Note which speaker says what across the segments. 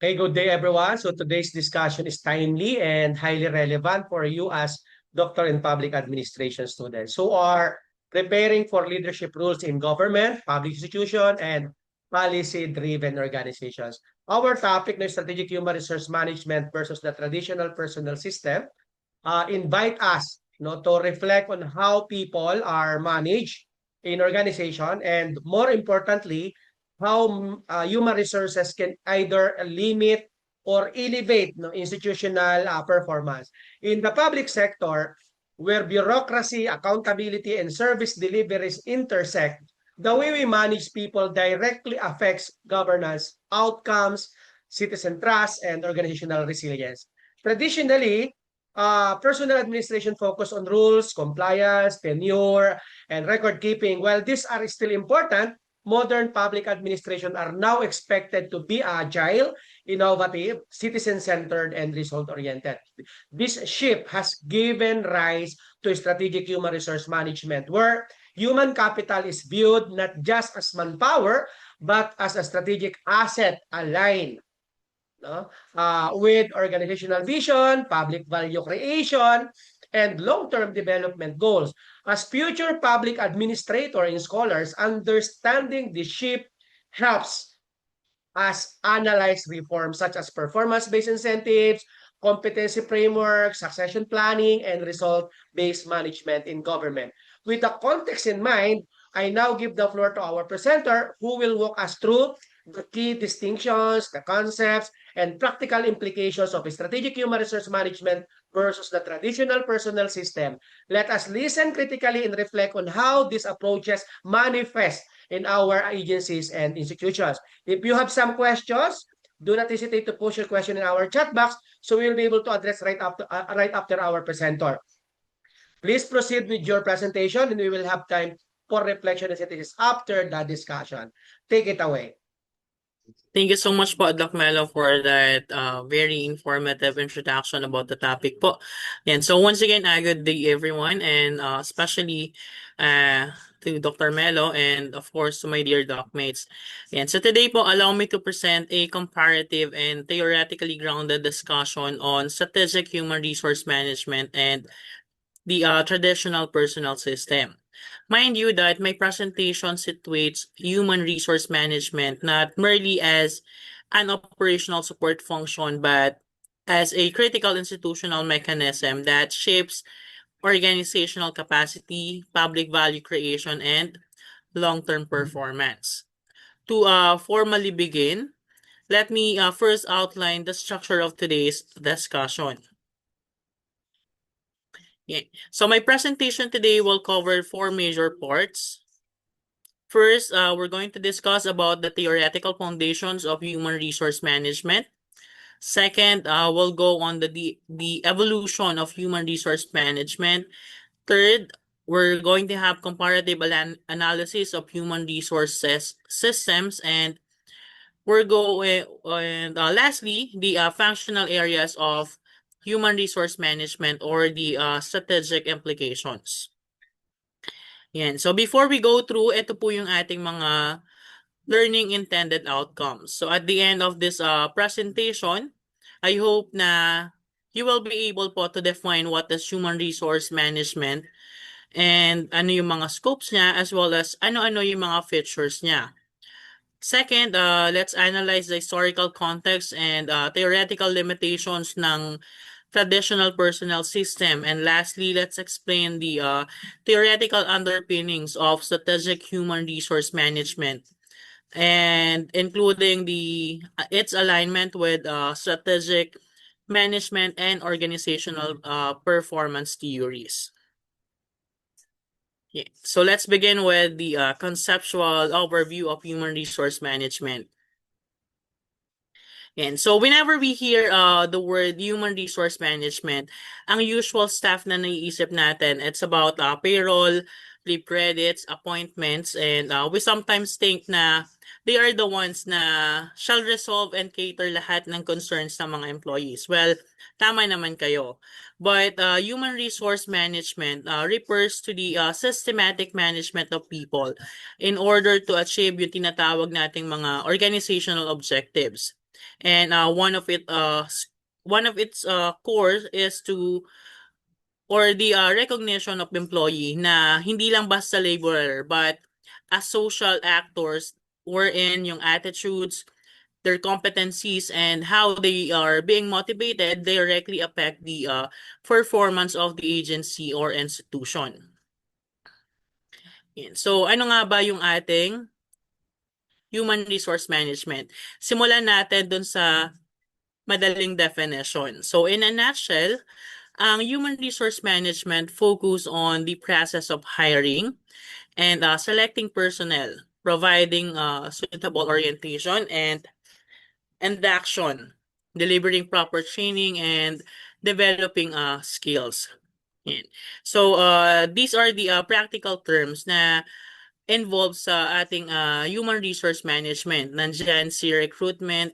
Speaker 1: Okay, good day everyone. So today's discussion is timely and highly relevant for you as Doctor in Public Administration students who are preparing for leadership roles in government, public institution, and policy-driven organizations. Our topic na strategic human resource management versus the traditional personnel system invite us to reflect on how people are managed in organization and more importantly, how human resources can either limit or elevate institutional performance. In the public sector, where bureaucracy, accountability, and service deliveries intersect, the way we manage people directly affects governance, outcomes, citizen trust, and organizational resilience. Traditionally, personal administration focus on rules, compliance, tenure, and record keeping. While these are still important, modern public administration are now expected to be agile, innovative, citizen-centered, and result-oriented. This shift has given rise to strategic human resource management, where human capital is viewed not just as manpower, but as a strategic asset aligned with organizational vision, public value creation, and long-term development goals. As future public administrator and scholars, understanding the shift helps us analyze reforms such as performance-based incentives, competency framework, succession planning, and result-based management in government. With the context in mind, I now give the floor to our presenter who will walk us through the key distinctions, the concepts, and practical implications of strategic human resource management versus the traditional personnel system. Let us listen critically and reflect on how these approaches manifest in our agencies and institutions. If you have some questions, do not hesitate to post your question in our chat box so we'll be able to address right after our presenter. Please proceed with your presentation and we will have time for reflection and synthesis after the discussion. Take it away.
Speaker 2: Thank you so much po, Doc Melo, for that very informative introduction about the topic po. And so once again, good day everyone, and especially to Dr. Melo and of course to my dear docmates. And so today po, allow me to present a comparative and theoretically grounded discussion on strategic human resource management and the traditional personnel system. Mind you that my presentation situates human resource management not merely as an operational support function, but as a critical institutional mechanism that shapes organizational capacity, public value creation, and long-term performance. To formally begin, let me first outline the structure of today's discussion. Yeah. So my presentation today will cover 4 major parts. First, we're going to discuss about the theoretical foundations of human resource management. Second, we'll go on the evolution of human resource management. Third, we're going to have comparative analysis of human resources systems, and we're going and lastly, the functional areas of human resource management or the strategic implications. Yan. So before we go through, ito po yung ating mga learning intended outcomes. So at the end of this presentation, I hope na you will be able po to define what is human resource management and ano yung mga scopes niya as well as ano-ano yung mga features niya. Second, let's analyze the historical context and theoretical limitations ng traditional personnel system. And lastly, let's explain the theoretical underpinnings of strategic human resource management and including its alignment with strategic management and organizational performance theories. Yeah. So let's begin with the conceptual overview of human resource management. And so whenever we hear the word human resource management, ang usual stuff na naiisip natin, it's about payroll, leave credits, appointments, and we sometimes think na they are the ones na shall resolve and cater lahat ng concerns ng mga employees. Well, tama naman kayo. But human resource management refers to the systematic management of people in order to achieve yung tinatawag nating mga organizational objectives. And one of its cores is to or the recognition of employee na hindi lang basta laborer but as social actors wherein yung attitudes, their competencies, and how they are being motivated directly affect the performance of the agency or institution. Yan. So ano nga ba yung ating human resource management? Simulan natin dun sa madaling definition. So in a nutshell, ang human resource management focus on the process of hiring and selecting personnel, providing suitable orientation and action, delivering proper training and developing skills. Yan. So these are the practical terms na involved sa ating human resource management. Nandiyan si recruitment,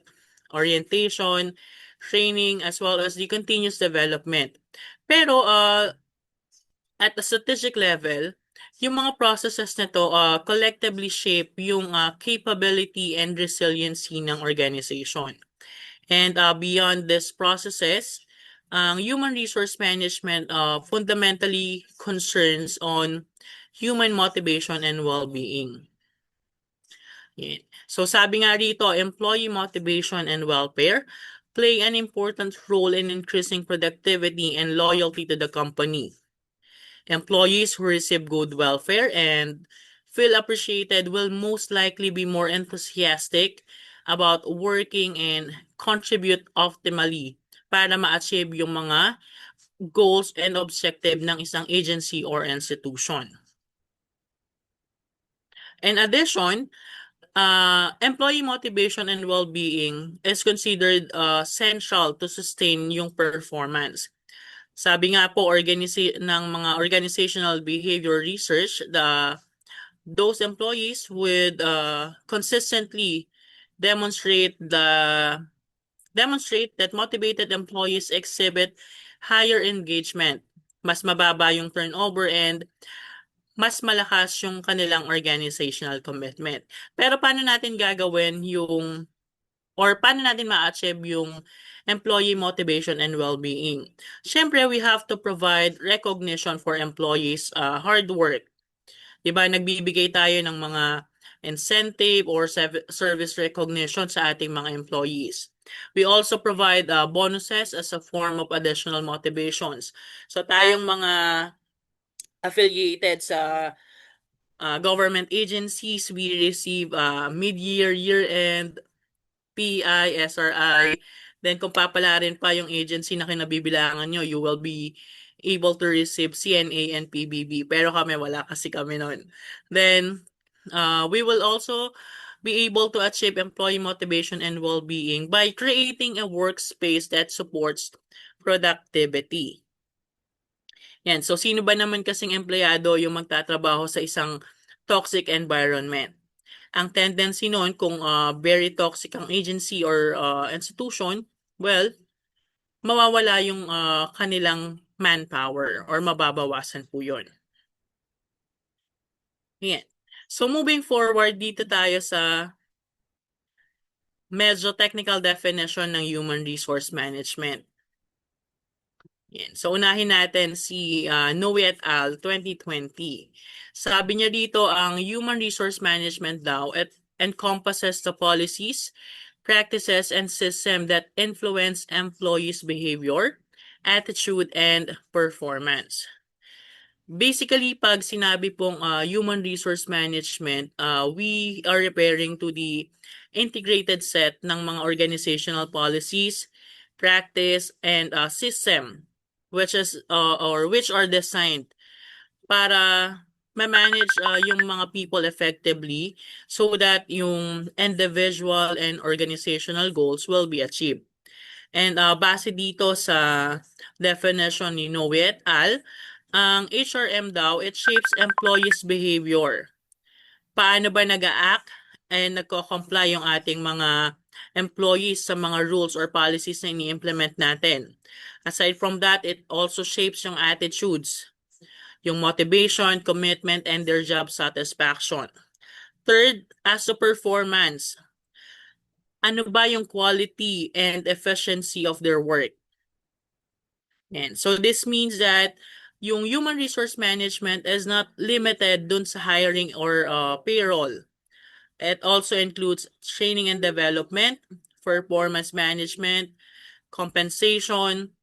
Speaker 2: orientation, training, as well as the continuous development. Pero at the strategic level, yung mga processes na to collectively shape yung capability and resiliency ng organization. And beyond these processes, human resource management fundamentally concerns on human motivation and well-being. Yan. So sabi nga rito, employee motivation and welfare play an important role in increasing productivity and loyalty to the company. Employees who receive good welfare and feel appreciated will most likely be more enthusiastic about working and contribute optimally para ma-achieve yung mga goals and objective ng isang agency or institution. In addition, employee motivation and well-being is considered central to sustain yung performance. Sabi nga po ng mga organizational behavior research, those employees would consistently demonstrate that motivated employees exhibit higher engagement, mas mababa yung turnover, and mas malakas yung kanilang organizational commitment. Pero paano natin gagawin paano natin ma-achieve yung employee motivation and well-being? Siyempre, we have to provide recognition for employees' hard work. Diba, nagbibigay tayo ng mga incentive or service recognition sa ating mga employees. We also provide bonuses as a form of additional motivations. So tayong mga affiliated sa government agencies, we receive mid-year, year-end, PI, SRI. Then kung papalarin pa yung agency na kinabibilangan nyo, you will be able to receive CNA and PBB. Pero wala kasi kami nun. Then, we will also be able to achieve employee motivation and well-being by creating a workspace that supports productivity. Yan. So, sino ba naman kasing empleyado yung magtatrabaho sa isang toxic environment? Ang tendency noon kung very toxic ang agency or institution, well, mawawala yung kanilang manpower or mababawasan po yun. Yan. So moving forward, dito tayo sa medyo technical definition ng human resource management. Yan. So unahin natin si Noe et al. 2020. Sabi niya dito, ang human resource management daw encompasses the policies, practices, and system that influence employees' behavior, attitude, and performance. Basically, pag sinabi pong human resource management, we are referring to the integrated set ng mga organizational policies, practice, and system which are designed para ma-manage yung mga people effectively so that yung individual and organizational goals will be achieved. And base dito sa definition ni Noe et al., ang HRM daw, it shapes employees' behavior. Paano ba nag-a-act and nagko-comply yung ating mga employees sa mga rules or policies na ini-implement natin. Aside from that, it also shapes yung attitudes, yung motivation, commitment, and their job satisfaction. Third, as to performance. ano ba yung quality and efficiency of their work. And so this means that yung human resource management is not limited dun sa hiring or payroll. It also includes training and development, performance management, compensation,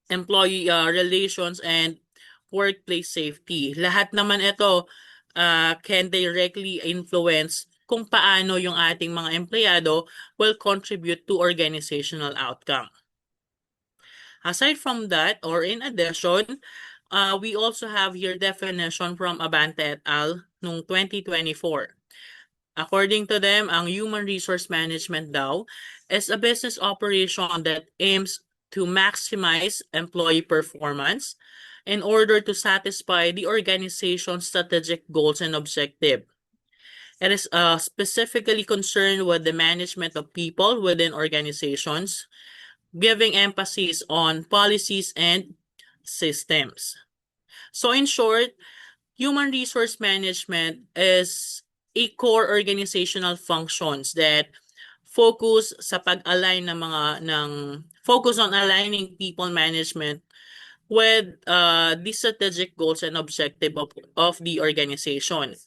Speaker 2: employee relations, and workplace safety. Lahat naman ito can directly influence kung paano yung ating mga empleyado will contribute to organizational outcome. Aside from that, or in addition, we also have here definition from Abante et al. Noong 2024. According to them, ang human resource management daw is a business operation that aims to maximize employee performance in order to satisfy the organization's strategic goals and objective. It is specifically concerned with the management of people within organizations, giving emphasis on policies and systems. So in short, human resource management is a core organizational functions that focus sa pag-align focus on aligning people management with the strategic goals and objective of the organization.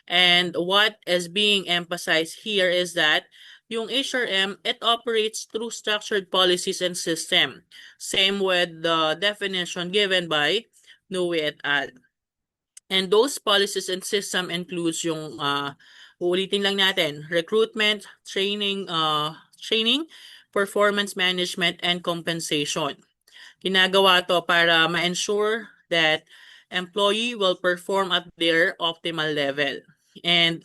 Speaker 2: And what is being emphasized here is that yung HRM, it operates through structured policies and system. Same with the definition given by Nui et al. And those policies and system includes yung uulitin lang natin, recruitment, training, performance management, and compensation. Ginagawa to para ma-ensure that employee will perform at their optimal level. And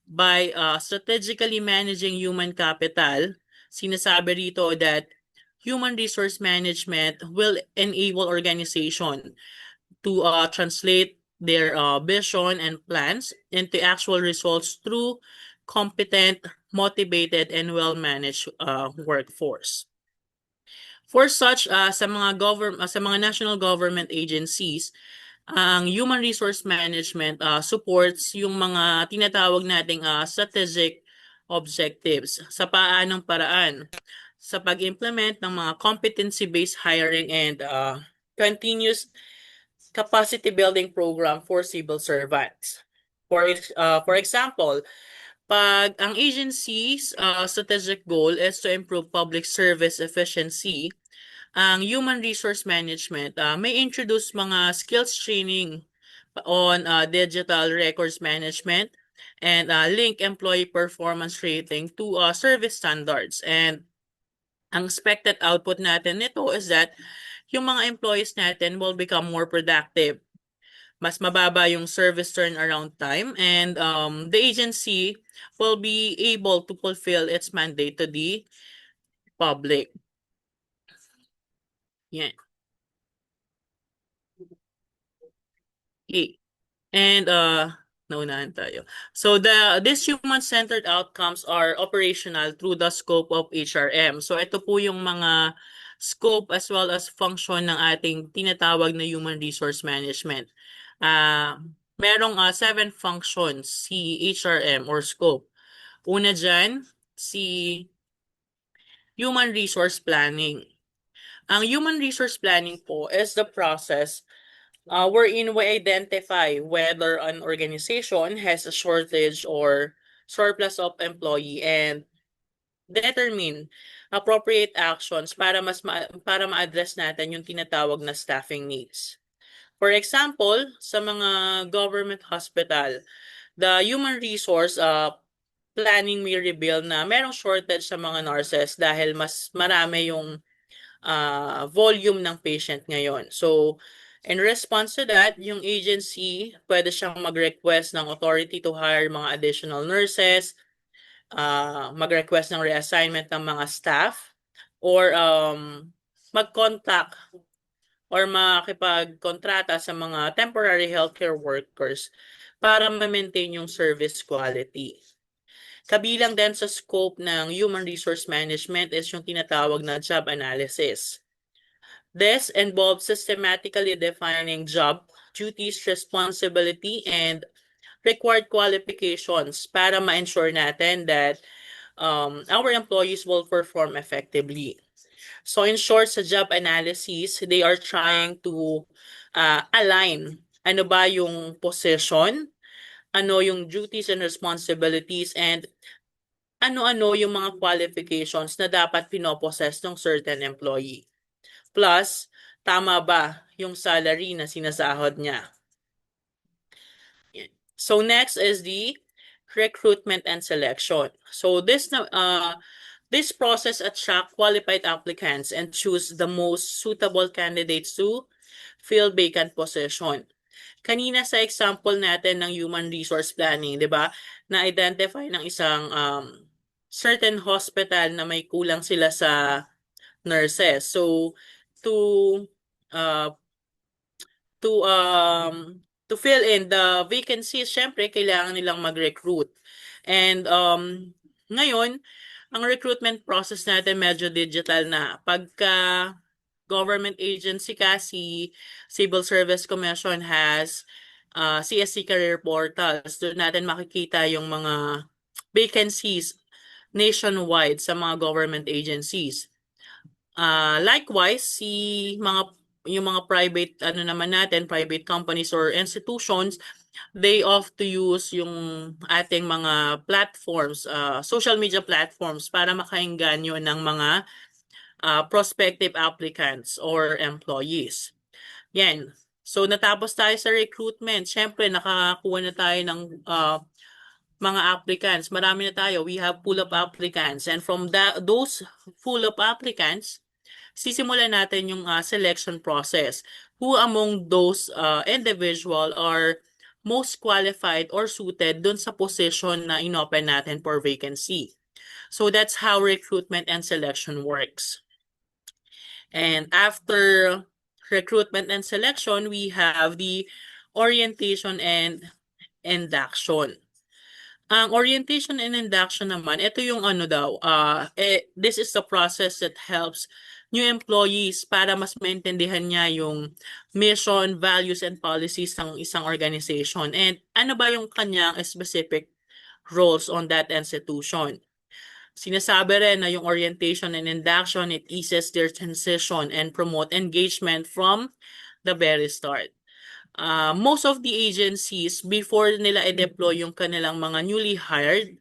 Speaker 2: by strategically managing human capital, sinasabi rito that human resource management will enable organization to translate their vision and plans into actual results through competent, motivated, and well-managed workforce. For such, sa mga national government agencies, ang human resource management supports yung mga tinatawag nating strategic objectives sa paanong paraan sa pag-implement ng mga competency-based hiring and continuous capacity building program for civil servants. For example, pag ang agency's strategic goal is to improve public service efficiency, ang human resource management may introduce mga skills training on digital records management and link employee performance rating to service standards. And ang expected output natin nito is that yung mga employees natin will become more productive. Mas mababa yung service turnaround time, and the agency will be able to fulfill its mandate to the public. Yan. Okay. And naunahan tayo. So these human-centered outcomes are operational through the scope of HRM. So ito po yung mga scope as well as function ng ating tinatawag na human resource management. Merong 7 functions si HRM or scope. Una dyan, si human resource planning. Ang human resource planning po is the process wherein we identify whether an organization has a shortage or surplus of employee and determine appropriate actions para para ma-address natin yung tinatawag na staffing needs. For example, sa mga government hospital, the human resource planning may reveal na merong shortage sa mga nurses dahil mas marami yung volume ng patient ngayon. So, in response to that, yung agency, pwede siyang mag-request ng authority to hire mga additional nurses, mag-request ng reassignment ng mga staff, or mag-contact or makipag-kontrata sa mga temporary healthcare workers para ma-maintain yung service quality. Kabilang din sa scope ng human resource management is yung tinatawag na job analysis. This involves systematically defining job duties, responsibility, and required qualifications para ma-ensure natin that our employees will perform effectively. So in short, sa job analysis, they are trying to align ano ba yung position, ano yung duties and responsibilities, and ano-ano yung mga qualifications na dapat pinoposes ng certain employee. Plus, tama ba yung salary na sinasahod niya? So next is the recruitment and selection. So this process attract qualified applicants and choose the most suitable candidates to fill vacant position. Kanina sa example natin ng human resource planning, 'di ba? Na-identify ng isang certain hospital na may kulang sila sa nurses. So to uh, to fill in the vacancies, syempre kailangan nilang mag-recruit. And ngayon, ang recruitment process natin medyo digital na. Pagka government agency kasi, Civil Service Commission has CSC Career Portals. Doon natin makikita yung mga vacancies nationwide sa mga government agencies. Likewise, yung mga private private companies or institutions, they opt to use yung ating mga platforms, social media platforms para makaengganyo ng mga prospective applicants or employees. Yan. So natapos tayo sa recruitment. Syempre nakakakuha na tayo ng mga applicants. Marami na tayo. We have pool of applicants, and from those pool of applicants, sisimulan natin yung selection process. Who among those individual are most qualified or suited dun sa position na inopen natin for vacancy. So that's how recruitment and selection works. And after recruitment and selection, we have the orientation and induction. Ang orientation and induction naman, ito yung this is the process that helps new employees para mas maintindihan niya yung mission, values, and policies ng isang organization. And ano ba yung kanyang specific roles on that institution. Sinasabi rin na yung orientation and induction, it eases their transition and promote engagement from the very start. Most of the agencies, before nila i-deploy yung kanilang mga newly hired,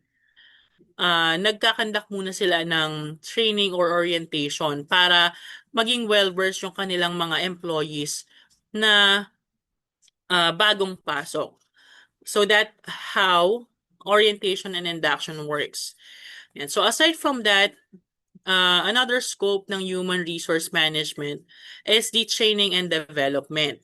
Speaker 2: nagkakandak muna sila ng training or orientation para maging well-versed yung kanilang mga employees na bagong pasok. So that how orientation and induction works. And so aside from that, another scope ng human resource management is the training and development.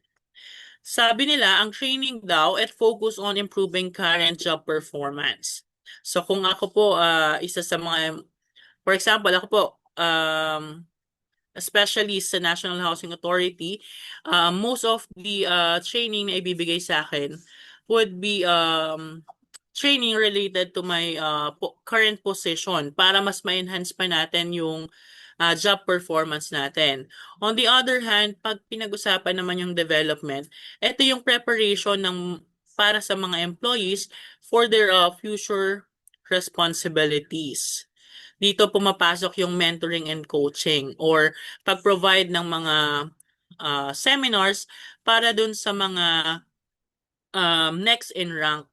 Speaker 2: Sabi nila, ang training daw, it focus on improving current job performance. So kung ako po, isa sa mga, for example, ako po, especially sa National Housing Authority, most of the training na ibibigay sa akin would be training related to my current position para mas ma-enhance pa natin yung job performance natin. On the other hand, pag pinag-usapan naman yung development, ito yung preparation para sa mga employees for their future responsibilities. Dito pumapasok yung mentoring and coaching or pag-provide ng mga seminars para dun sa mga next in rank.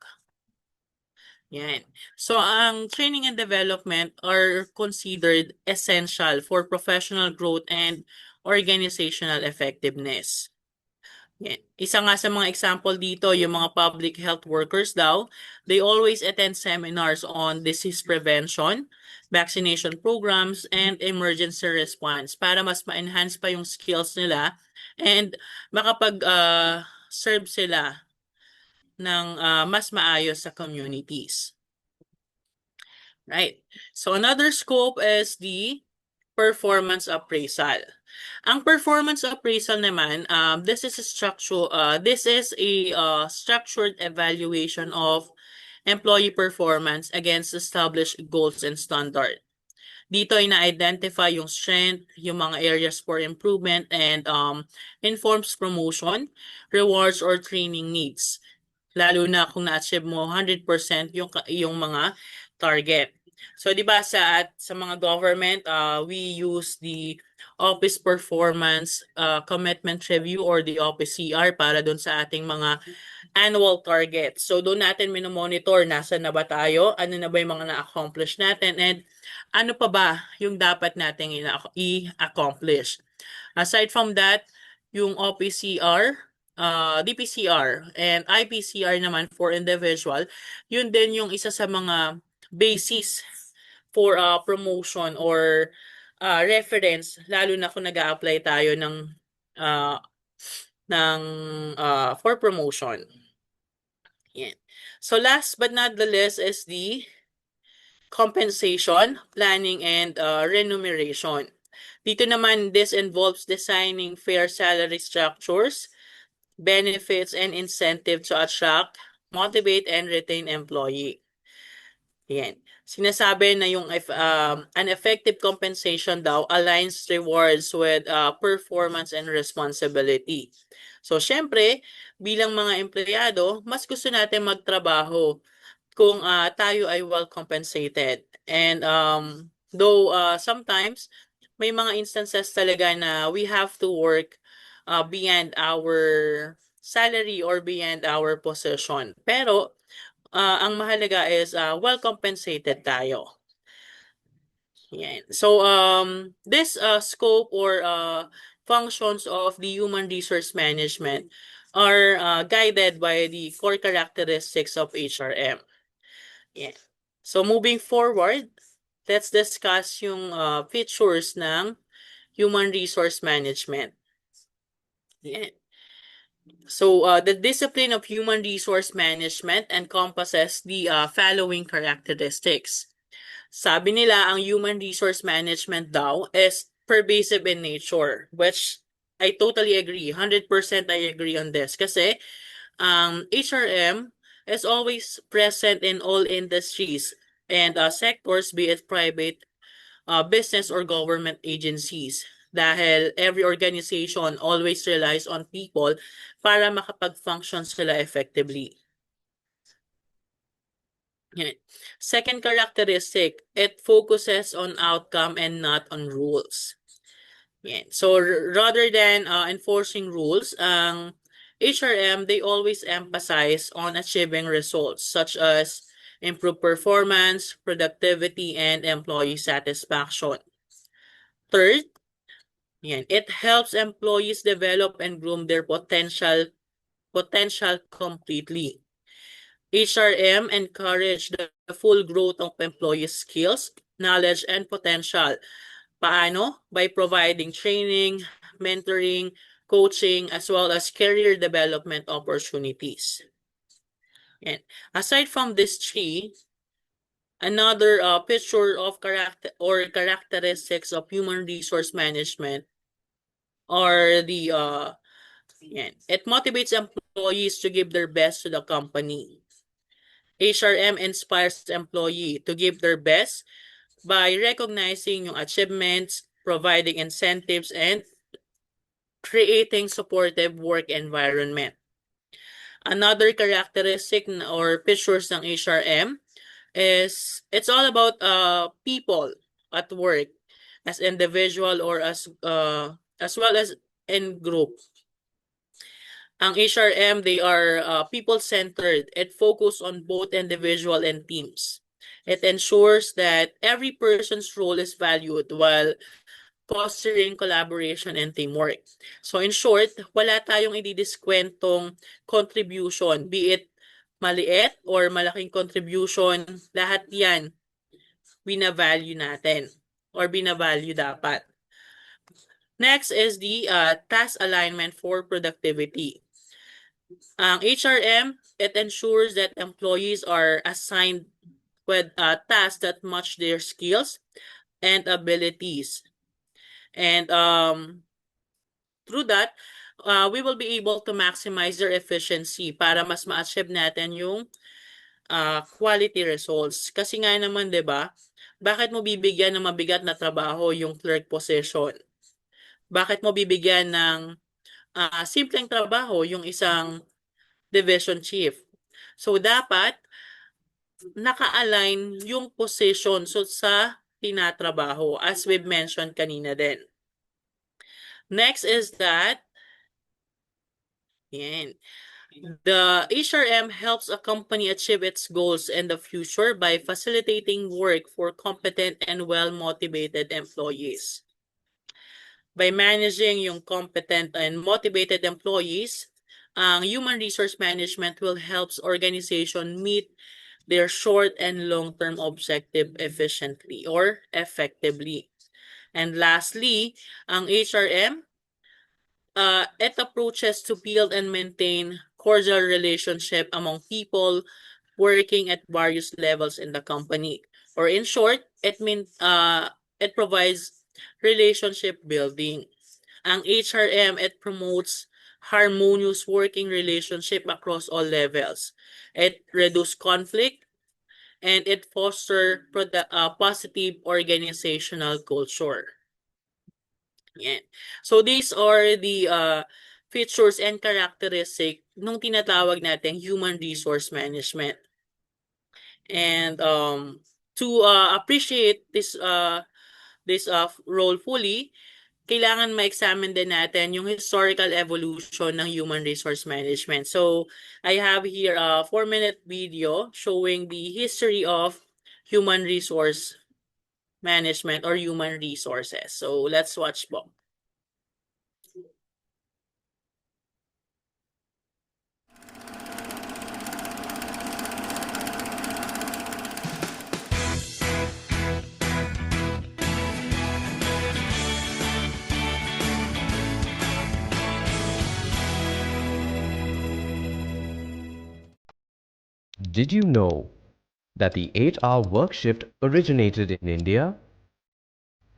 Speaker 2: Yan. So, ang training and development are considered essential for professional growth and organizational effectiveness. Yan. Isa nga sa mga example dito, yung mga public health workers daw, they always attend seminars on disease prevention, vaccination programs, and emergency response para mas ma-enhance pa yung skills nila and makapag-serve sila ng mas maayos sa communities. Right. So another scope is the performance appraisal. Ang performance appraisal naman, this is a structured evaluation of employee performance against established goals and standard. Dito ay na-identify yung strength, yung mga areas for improvement, and informs promotion, rewards, or training needs. Lalo na kung na-achieve mo 100% yung mga target. So, di ba sa mga government, we use the Office Performance Commitment Review or the OPCR para doon sa ating mga annual targets. So, doon natin minomonitor nasa na ba tayo, ano na ba yung mga na-accomplish natin, and ano pa ba yung dapat nating i-accomplish. Aside from that, yung OPCR, DPCR, and IPCR naman for individual, yun din yung isa sa mga basis for promotion or reference, lalo na kung nag-a-apply tayo uh, ng for promotion. Yan. So last but not the least is the compensation, planning, and remuneration. Dito naman, this involves designing fair salary structures, benefits, and incentive to attract, motivate, and retain employee. Yan. Sinasabi na yung an effective compensation daw aligns rewards with performance and responsibility. So, syempre, bilang mga empleyado, mas gusto natin magtrabaho kung tayo ay well compensated. And though sometimes may mga instances talaga na we have to work beyond our salary or beyond our position. Pero ang mahalaga is well compensated tayo. Yan. So this scope or functions of the human resource management are guided by the core characteristics of HRM. Yeah. So moving forward, let's discuss yung features ng human resource management. Yeah. So the discipline of human resource management encompasses the following characteristics. Sabi nila ang human resource management daw is pervasive in nature, which I totally agree. 100% I agree on this kasi HRM is always present in all industries and sectors, be it private, business, or government agencies. Dahil every organization always relies on people para makapag-function sila effectively. Yan. Second characteristic, it focuses on outcome and not on rules. Yan. So rather than enforcing rules, ang HRM, they always emphasize on achieving results such as improved performance, productivity, and employee satisfaction. Third, it helps employees develop and groom their potential completely. HRM encourage the full growth of employee skills, knowledge, and potential. Paano? By providing training, mentoring, coaching, as well as career development opportunities. And aside from this three, another picture of characteristics of human resource management are the it motivates employees to give their best to the company. HRM inspires employee to give their best by recognizing yung achievements, providing incentives, and creating supportive work environment. Another characteristic or features ng HRM is it's all about people at work as individual or as well as in group. Ang HRM, they are people-centered. It focuses on both individual and teams. It ensures that every person's role is valued while fostering collaboration and teamwork. So in short, wala tayong ididiskwentong contribution, be it maliit or malaking contribution, lahat yan binavalue natin or binavalue dapat. Next is the task alignment for productivity. Ang HRM, it ensures that employees are assigned with tasks that match their skills and abilities. And through that, we will be able to maximize their efficiency para mas ma-achieve natin yung quality results. Kasi nga naman, 'di ba? Bakit mo bibigyan ng mabigat na trabaho yung clerk position? Bakit mo bibigyan ng simpleng trabaho yung isang division chief? So dapat naka-align yung position sa tinatrabaho as we've mentioned kanina din. Next is that yan. The HRM helps a company achieve its goals in the future by facilitating work for competent and well-motivated employees. By managing yung competent and motivated employees, ang human resource management will help organization meet their short and long-term objective efficiently or effectively. And lastly, ang HRM, it approaches to build and maintain cordial relationship among people working at various levels in the company. Or in short, it provides relationship building. Ang HRM, it promotes harmonious working relationship across all levels. It reduces conflict and it fosters positive organizational culture. Yan. So these are the features and characteristics nung tinatawag natin human resource management. And to appreciate this role fully, kailangan ma-examine din natin yung historical evolution ng human resource management. So, I have here a 4-minute video showing the history of human resource management or human resources. So, let's watch po.
Speaker 3: Did you know that the 8-hour work shift originated in India?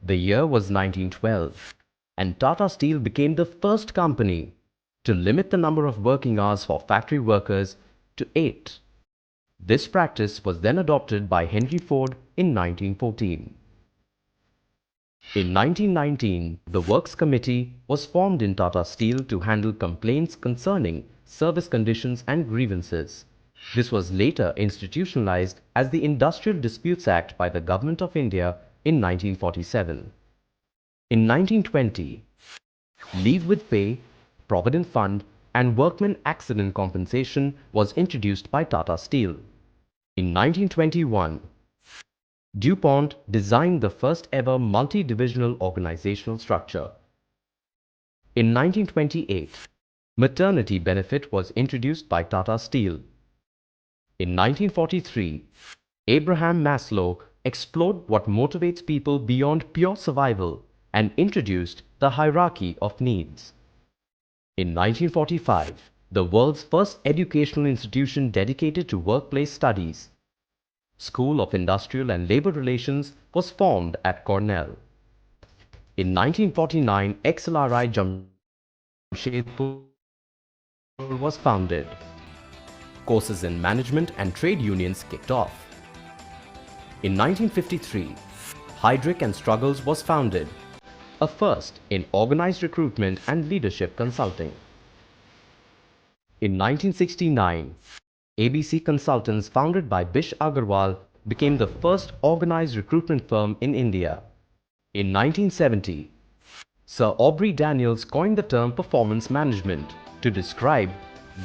Speaker 3: The year was 1912, and Tata Steel became the first company to limit the number of working hours for factory workers to 8. This practice was then adopted by Henry Ford in 1914. In 1919, the Works Committee was formed in Tata Steel to handle complaints concerning service conditions and grievances. This was later institutionalized as the Industrial Disputes Act by the Government of India in 1947. In 1920, leave with pay, provident fund, and workmen accident compensation was introduced by Tata Steel. In 1921, DuPont designed the first ever multi-divisional organizational structure. In 1928, maternity benefit was introduced by Tata Steel. In 1943, Abraham Maslow explored what motivates people beyond pure survival and introduced the hierarchy of needs. In 1945, the world's first educational institution dedicated to workplace studies, School of Industrial and Labor Relations, was formed at Cornell. In 1949, XLRI Jamshedpur was founded. Courses in management and trade unions kicked off. In 1953, Heydrich and Struggles was founded, a first in organized recruitment and leadership consulting. In 1969, ABC Consultants, founded by Bish Agarwal, became the first organized recruitment firm in India. In 1970, Sir Aubrey Daniels coined the term performance management to describe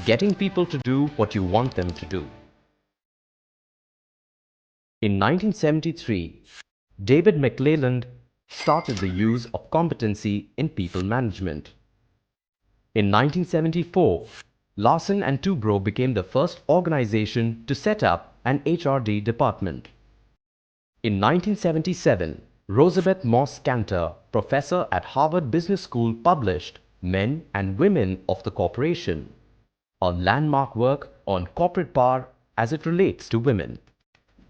Speaker 3: getting people to do what you want them to do. In 1973, David McClelland started the use of competency in people management. In 1974, Larsen and Toubro became the first organization to set up an HRD department. In 1977, Rosabeth Moss Kanter, professor at Harvard Business School, published Men and Women of the Corporation, a landmark work on corporate power as it relates to women.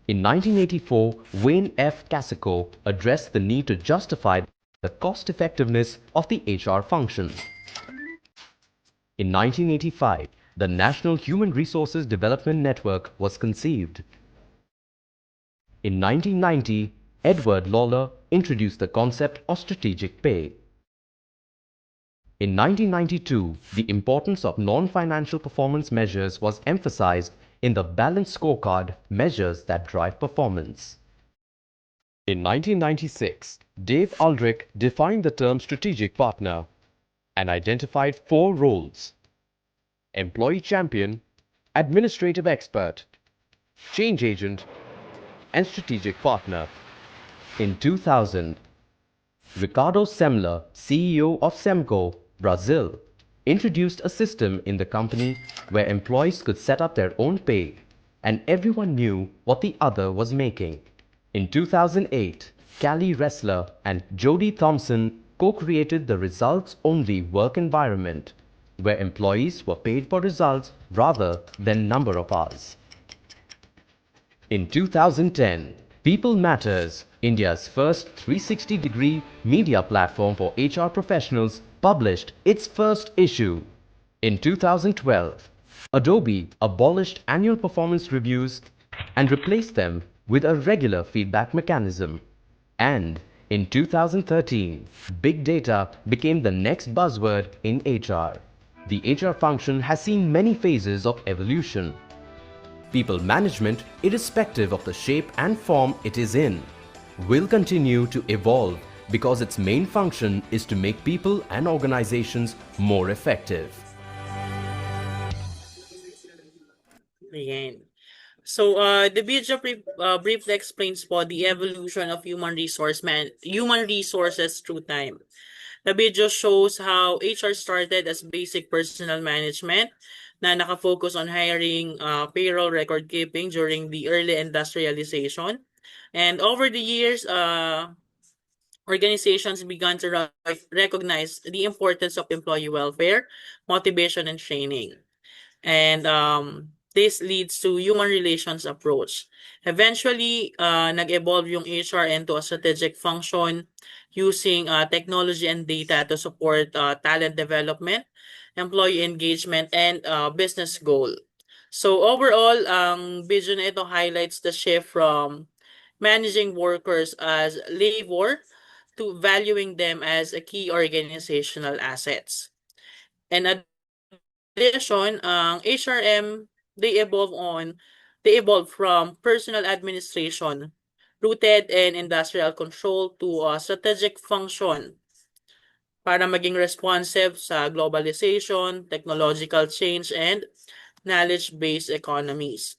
Speaker 3: In 1984, Wayne F. Casico addressed the need to justify the cost-effectiveness of the HR function. In 1985, the National Human Resources Development Network was conceived. In 1990, Edward Lawler introduced the concept of strategic pay. In 1992, the importance of non-financial performance measures was emphasized in the balanced scorecard measures that drive performance. In 1996, Dave Aldrich defined the term strategic partner and identified 4 roles: employee champion, administrative expert, change agent, and strategic partner. In 2000, Ricardo Semler, CEO of Semco, Brazil, introduced a system in the company where employees could set up their own pay and everyone knew what the other was making. In 2008, Callie Ressler and Jody Thompson co-created the results-only work environment, where employees were paid for results rather than number of hours. In 2010, People Matters, India's first 360-degree media platform for HR professionals, published its first issue. In 2012, Adobe abolished annual performance reviews and replaced them with a regular feedback mechanism. And in 2013, big data became the next buzzword in HR. The HR function has seen many phases of evolution. People management, irrespective of the shape and form it is in, will continue to evolve because its main function is to make people and organizations more effective.
Speaker 2: Ayan. So, the video briefly explains po the evolution of human resources through time. The video shows how HR started as basic personal management na nakafocus on hiring, payroll record keeping during the early industrialization. And over the years, organizations began to recognize the importance of employee welfare, motivation, and training. And this leads to human relations approach. Eventually, nag-evolve yung HR into a strategic function using technology and data to support talent development, employee engagement, and business goal. So overall, ang video na ito highlights the shift from managing workers as labor to valuing them as a key organizational assets. And addition, ang HRM, they evolve from personal administration rooted in industrial control to a strategic function para maging responsive sa globalization, technological change, and knowledge-based economies.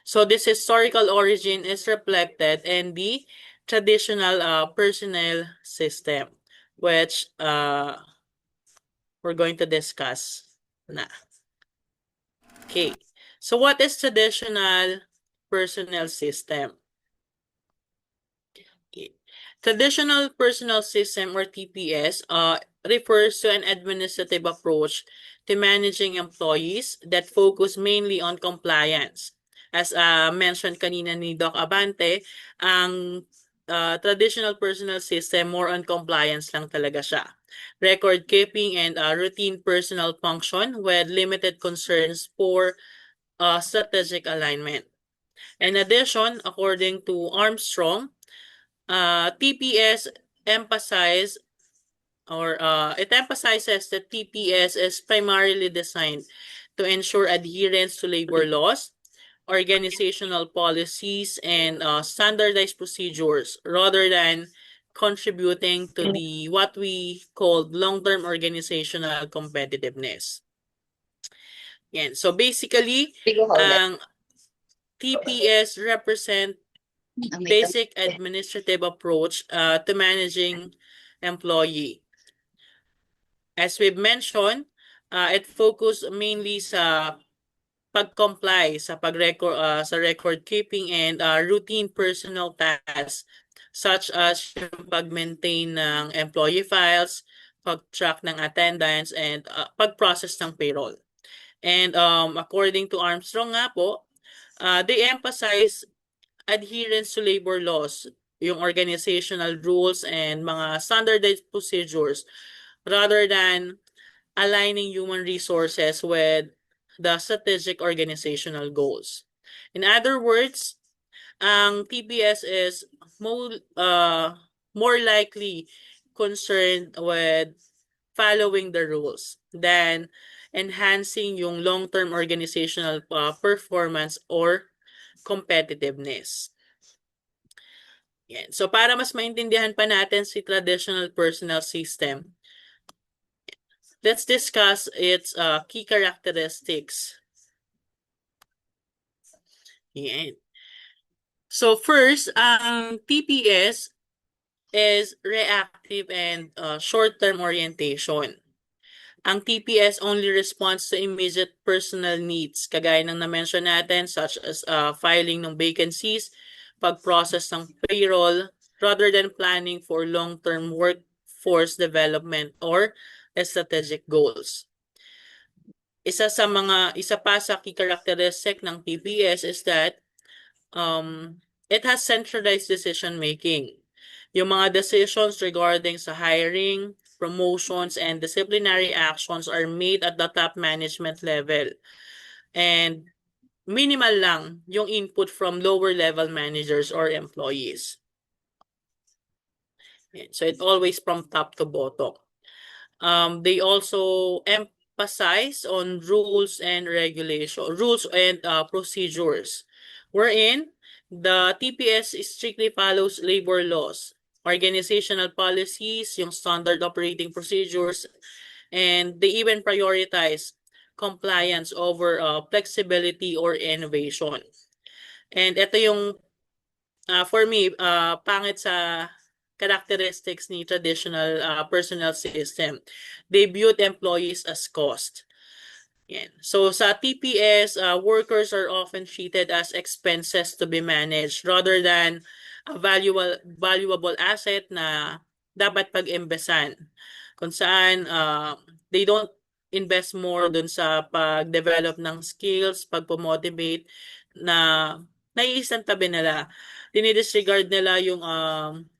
Speaker 2: So this historical origin is reflected in the traditional personnel system, which we're going to discuss na. Okay, so what is traditional personnel system? Okay. Traditional personnel system or TPS refers to an administrative approach to managing employees that focus mainly on compliance. As mentioned kanina ni Doc Abante, ang traditional personnel system more on compliance lang talaga siya. Record keeping and routine personal function with limited concerns for strategic alignment. In addition, according to Armstrong, TPS emphasizes that TPS is primarily designed to ensure adherence to labor laws, organizational policies, and standardized procedures rather than contributing to the what we call long-term organizational competitiveness. Yan. So basically, ang TPS represent basic administrative approach to managing employee. As we've mentioned, it focus mainly sa pag-comply sa sa record keeping and routine personal tasks such as yung pag-maintain ng employee files, pag-track ng attendance, and pag-process ng payroll. And according to Armstrong nga po, they emphasize adherence to labor laws, yung organizational rules and mga standardized procedures rather than aligning human resources with the strategic organizational goals. In other words, ang TPS is more likely concerned with following the rules than enhancing yung long-term organizational performance or competitiveness. Yan. So para mas maintindihan pa natin si traditional personnel system, let's discuss its key characteristics. Yan. So first, ang TPS is reactive and short-term orientation. Ang TPS only responds to immediate personal needs, kagaya ng na-mention natin, such as filing ng vacancies, pag-process ng payroll, rather than planning for long-term workforce development or strategic goals. Isa pa sa key characteristic ng TPS is that it has centralized decision making. Yung mga decisions regarding sa hiring, promotions, and disciplinary actions are made at the top management level. And minimal lang yung input from lower level managers or employees. So it always from top to bottom. They also emphasize on rules and procedures, wherein the TPS strictly follows labor laws, organizational policies, yung standard operating procedures, and they even prioritize compliance over flexibility or innovation. And ito yung, for me, pangit sa characteristics ni traditional personnel system. They viewed employees as cost. Yan. So sa TPS, workers are often treated as expenses to be managed rather than a valuable asset na dapat pag-imbesan. Kung saan they don't invest more dun sa pag-develop ng skills, pag-motivate na naiisang tabi nila. Dinidisregard nila yung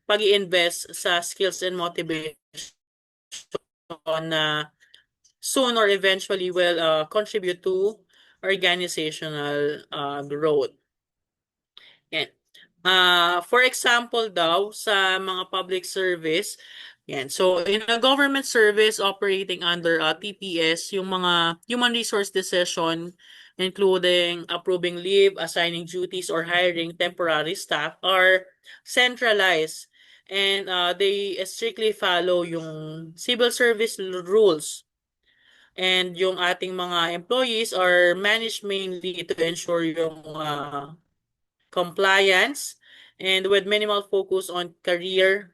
Speaker 2: pag-i-invest sa skills and motivation na soon or eventually will contribute to organizational growth. Yan. For example daw, sa mga public service, yan. So, in a government service operating under TPS, yung mga human resource decision, including approving leave, assigning duties, or hiring temporary staff, are centralized. And they strictly follow yung civil service rules. And yung ating mga employees are managed mainly to ensure yung compliance and with minimal focus on career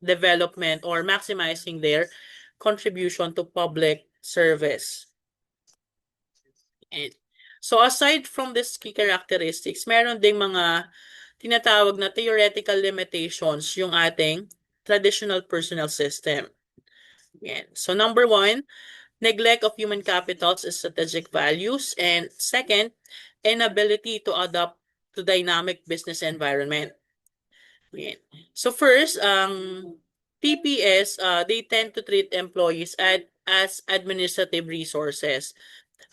Speaker 2: development or maximizing their contribution to public service. And so aside from these key characteristics, meron ding mga tinatawag na theoretical limitations yung ating traditional personnel system. Yan. So number 1, neglect of human capital's strategic values, and second, inability to adapt to dynamic business environment. Yan. So first, TPS, they tend to treat employees as administrative resources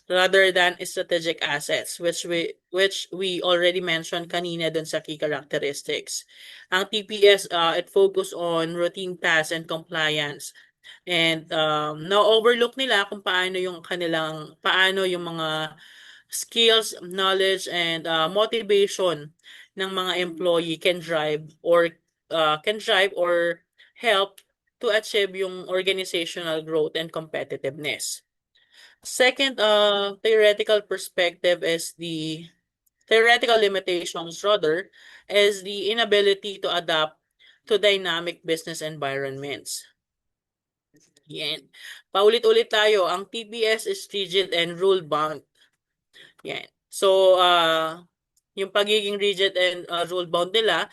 Speaker 2: rather than strategic assets, which we already mentioned kanina dun sa key characteristics. Ang TPS, it focus on routine tasks and compliance. And na-overlook nila kung paano yung mga skills, knowledge, and motivation ng mga employee can drive or help to achieve yung organizational growth and competitiveness. Second, theoretical limitations rather is the inability to adapt to dynamic business environments. Yan. Paulit-ulit tayo, ang TPS is rigid and rule-bound. Yan. So, yung pagiging rigid and rule-bound nila,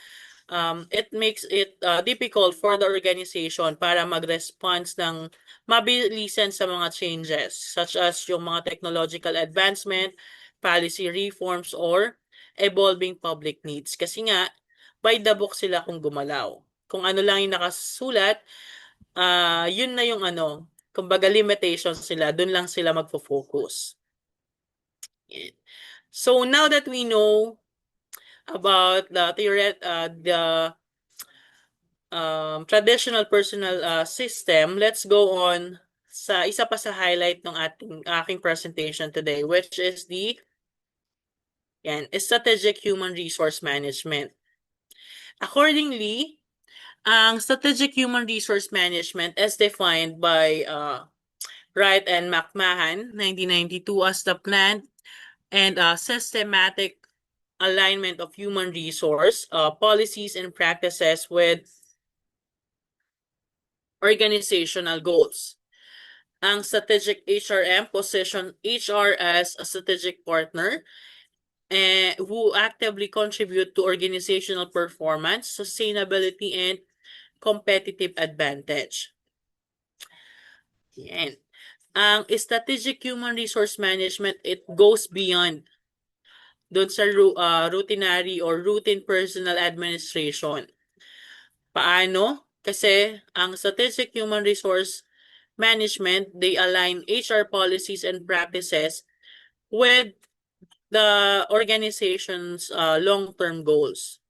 Speaker 2: it makes it difficult for the organization para mag-response ng mabilisan sa mga changes, such as yung mga technological advancement, policy reforms, or evolving public needs. Kasi nga, by the book sila kung gumalaw. Kung ano lang yung nakasulat, yun na yung kumbaga limitations sila, dun lang sila magfo-focus. So now that we know about the traditional personnel system, let's go on sa isa pa sa highlight ng aking presentation today, which is the strategic human resource management. Accordingly, ang strategic human resource management as defined by Wright and McMahon, 1992, as the planned and systematic alignment of human resource policies and practices with organizational goals. Ang strategic HRM position HR as a strategic partner who actively contribute to organizational performance, sustainability, and competitive advantage. Yan. Ang strategic human resource management, it goes beyond doon sa routinary or routine personal administration. Paano? Kasi ang strategic human resource management, they align HR policies and practices with the organization's long-term goals.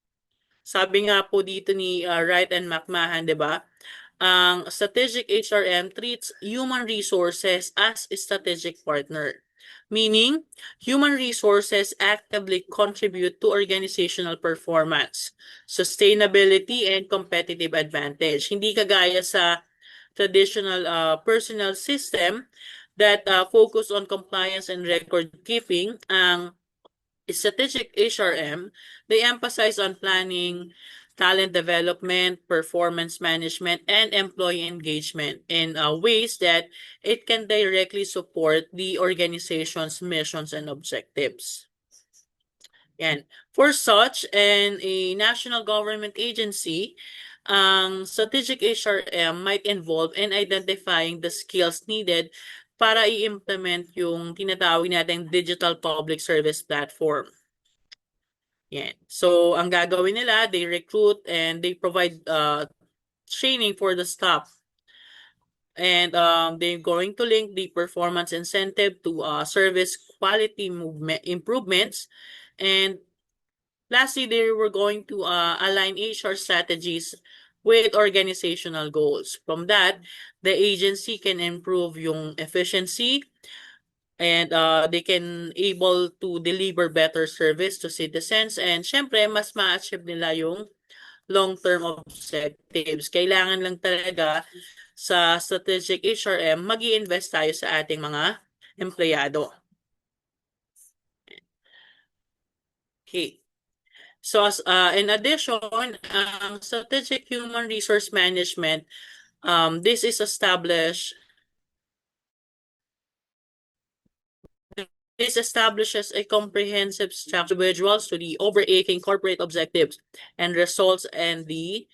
Speaker 2: Sabi nga po dito ni Wright and McMahon, di ba? Ang strategic HRM treats human resources as a strategic partner. Meaning, human resources actively contribute to organizational performance, sustainability, and competitive advantage. Hindi kagaya sa traditional personnel system that focus on compliance and record keeping. Ang strategic HRM, they emphasize on planning, talent development, performance management, and employee engagement in ways that it can directly support the organization's missions and objectives. Yan. For such, and a national government agency, ang strategic HRM might involve in identifying the skills needed para i-implement yung tinatawag nating digital public service platform. Yan. So, ang gagawin nila, they recruit and they provide training for the staff. And they're going to link the performance incentive to service quality improvements. And lastly, they were going to align HR strategies with organizational goals. From that, the agency can improve yung efficiency, and they can able to deliver better service to citizens, and syempre mas ma-achieve nila yung long-term objectives. Kailangan lang talaga sa strategic HRM mag-i-invest tayo sa ating mga empleyado. Okay. So in addition, ang strategic human resource management, this is established. This establishes a comprehensive structure of individuals to the overarching corporate objectives and results in the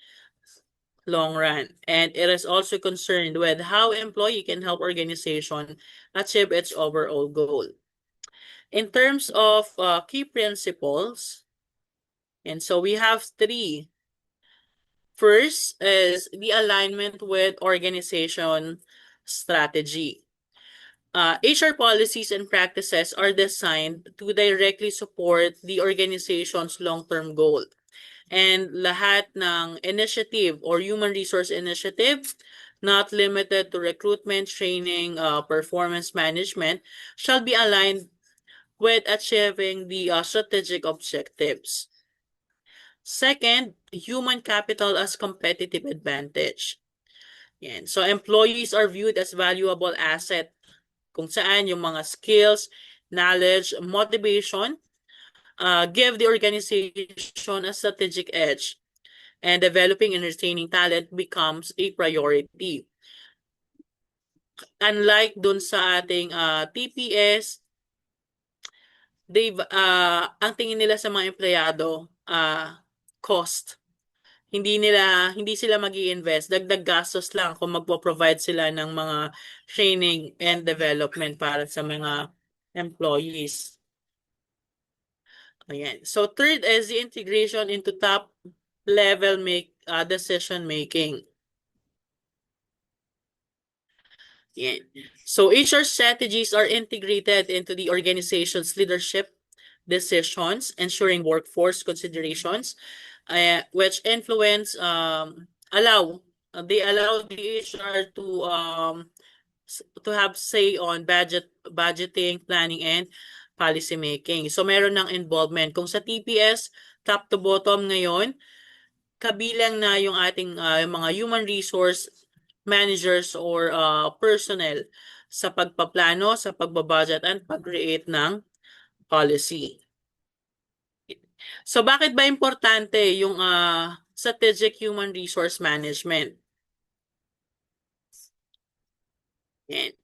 Speaker 2: long run. And it is also concerned with how employee can help organization achieve its overall goal. In terms of key principles, and so we have 3. First is the alignment with organization strategy. HR policies and practices are designed to directly support the organization's long-term goal. And lahat ng initiative or human resource initiative, not limited to recruitment, training, performance management, shall be aligned with achieving the strategic objectives. Second, human capital as competitive advantage. Yan. So employees are viewed as valuable asset kung saan yung mga skills, knowledge, motivation give the organization a strategic edge, and developing and retaining talent becomes a priority. Unlike dun sa ating TPS, ang tingin nila sa mga empleyado, cost. Hindi sila mag-i-invest, dagdag gastos lang kung magpo-provide sila ng mga training and development para sa mga employees. Ayan. So third is the integration into top level decision making. Ayan. So HR strategies are integrated into the organization's leadership decisions, ensuring workforce considerations, which influence allow the HR to to have say on budgeting, planning, and policy making. So meron ng involvement. Kung sa TPS, top to bottom ngayon, kabilang na yung ating mga human resource managers or personnel sa pagpaplano, sa pagbabudget, and pag-create ng policy. So bakit ba importante yung strategic human resource management? Yan.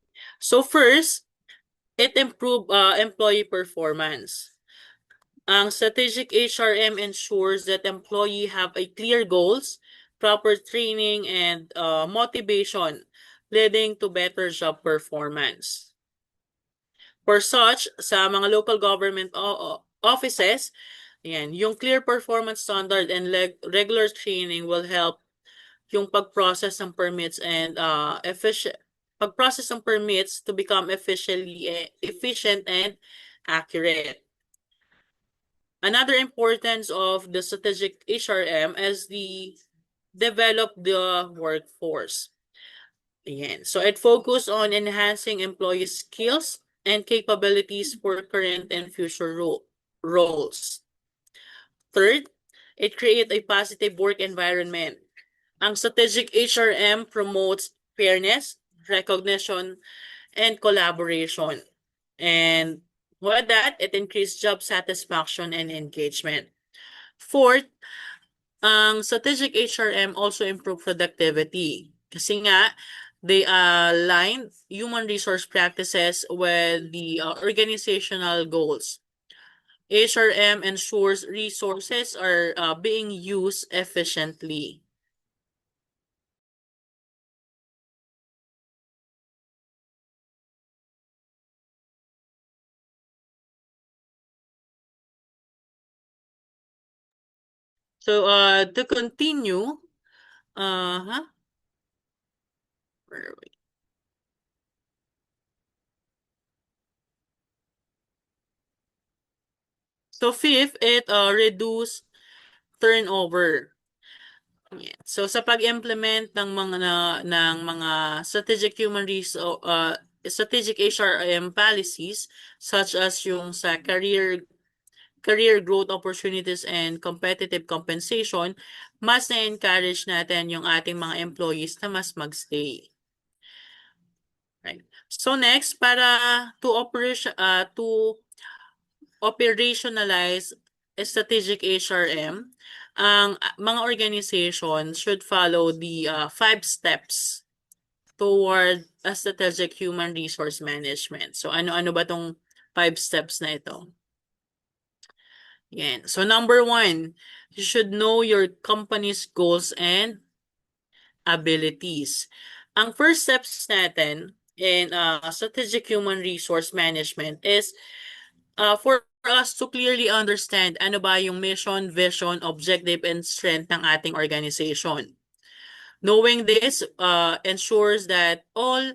Speaker 2: So first, it improve employee performance. Ang strategic HRM ensures that employee have a clear goals, proper training, and motivation, leading to better job performance. For such, sa mga local government offices, yan, yung clear performance standard and regular training will help yung pag-process ng permits and pag-process ng permits to become efficient and accurate. Another importance of the strategic HRM is develop the workforce. Ayan. So it focus on enhancing employee skills and capabilities for current and future roles. Third, it create a positive work environment. Ang strategic HRM promotes fairness, recognition, and collaboration. And with that, it increases job satisfaction and engagement. Fourth, ang strategic HRM also improve productivity. Kasi nga, they align human resource practices with the organizational goals. HRM ensures resources are being used efficiently. So to continue, where are we? So fifth, it reduce turnover. Yeah. So sa pag-implement ng mga strategic human resource strategic HRM policies such as yung sa career growth opportunities and competitive compensation, mas na-encourage natin yung ating mga employees na mas magstay. Right. So next, para to operationalize strategic HRM, ang mga organization should follow the 5 steps toward a strategic human resource management. So ano-ano ba tong 5 steps na ito? Yan. So number 1, you should know your company's goals and abilities. Ang first steps natin in strategic human resource management is for us to clearly understand ano ba yung mission, vision, objective, and strength ng ating organization. Knowing this ensures that all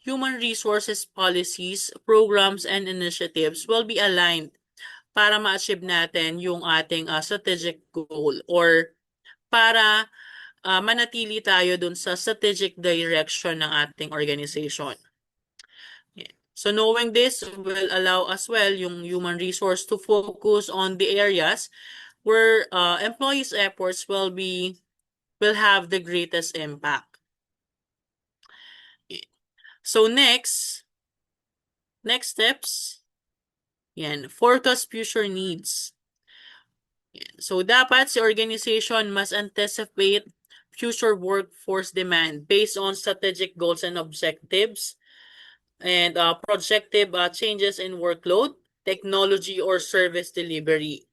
Speaker 2: human resources policies, programs, and initiatives will be aligned para ma-achieve natin yung ating strategic goal or para manatili tayo dun sa strategic direction ng ating organization. So knowing this will allow as well yung human resource to focus on the areas where employees' efforts will have the greatest impact. So next steps, yan, forecast future needs. Yan. So dapat si organization must anticipate future workforce demand based on strategic goals and objectives and projective changes in workload, technology, or service delivery.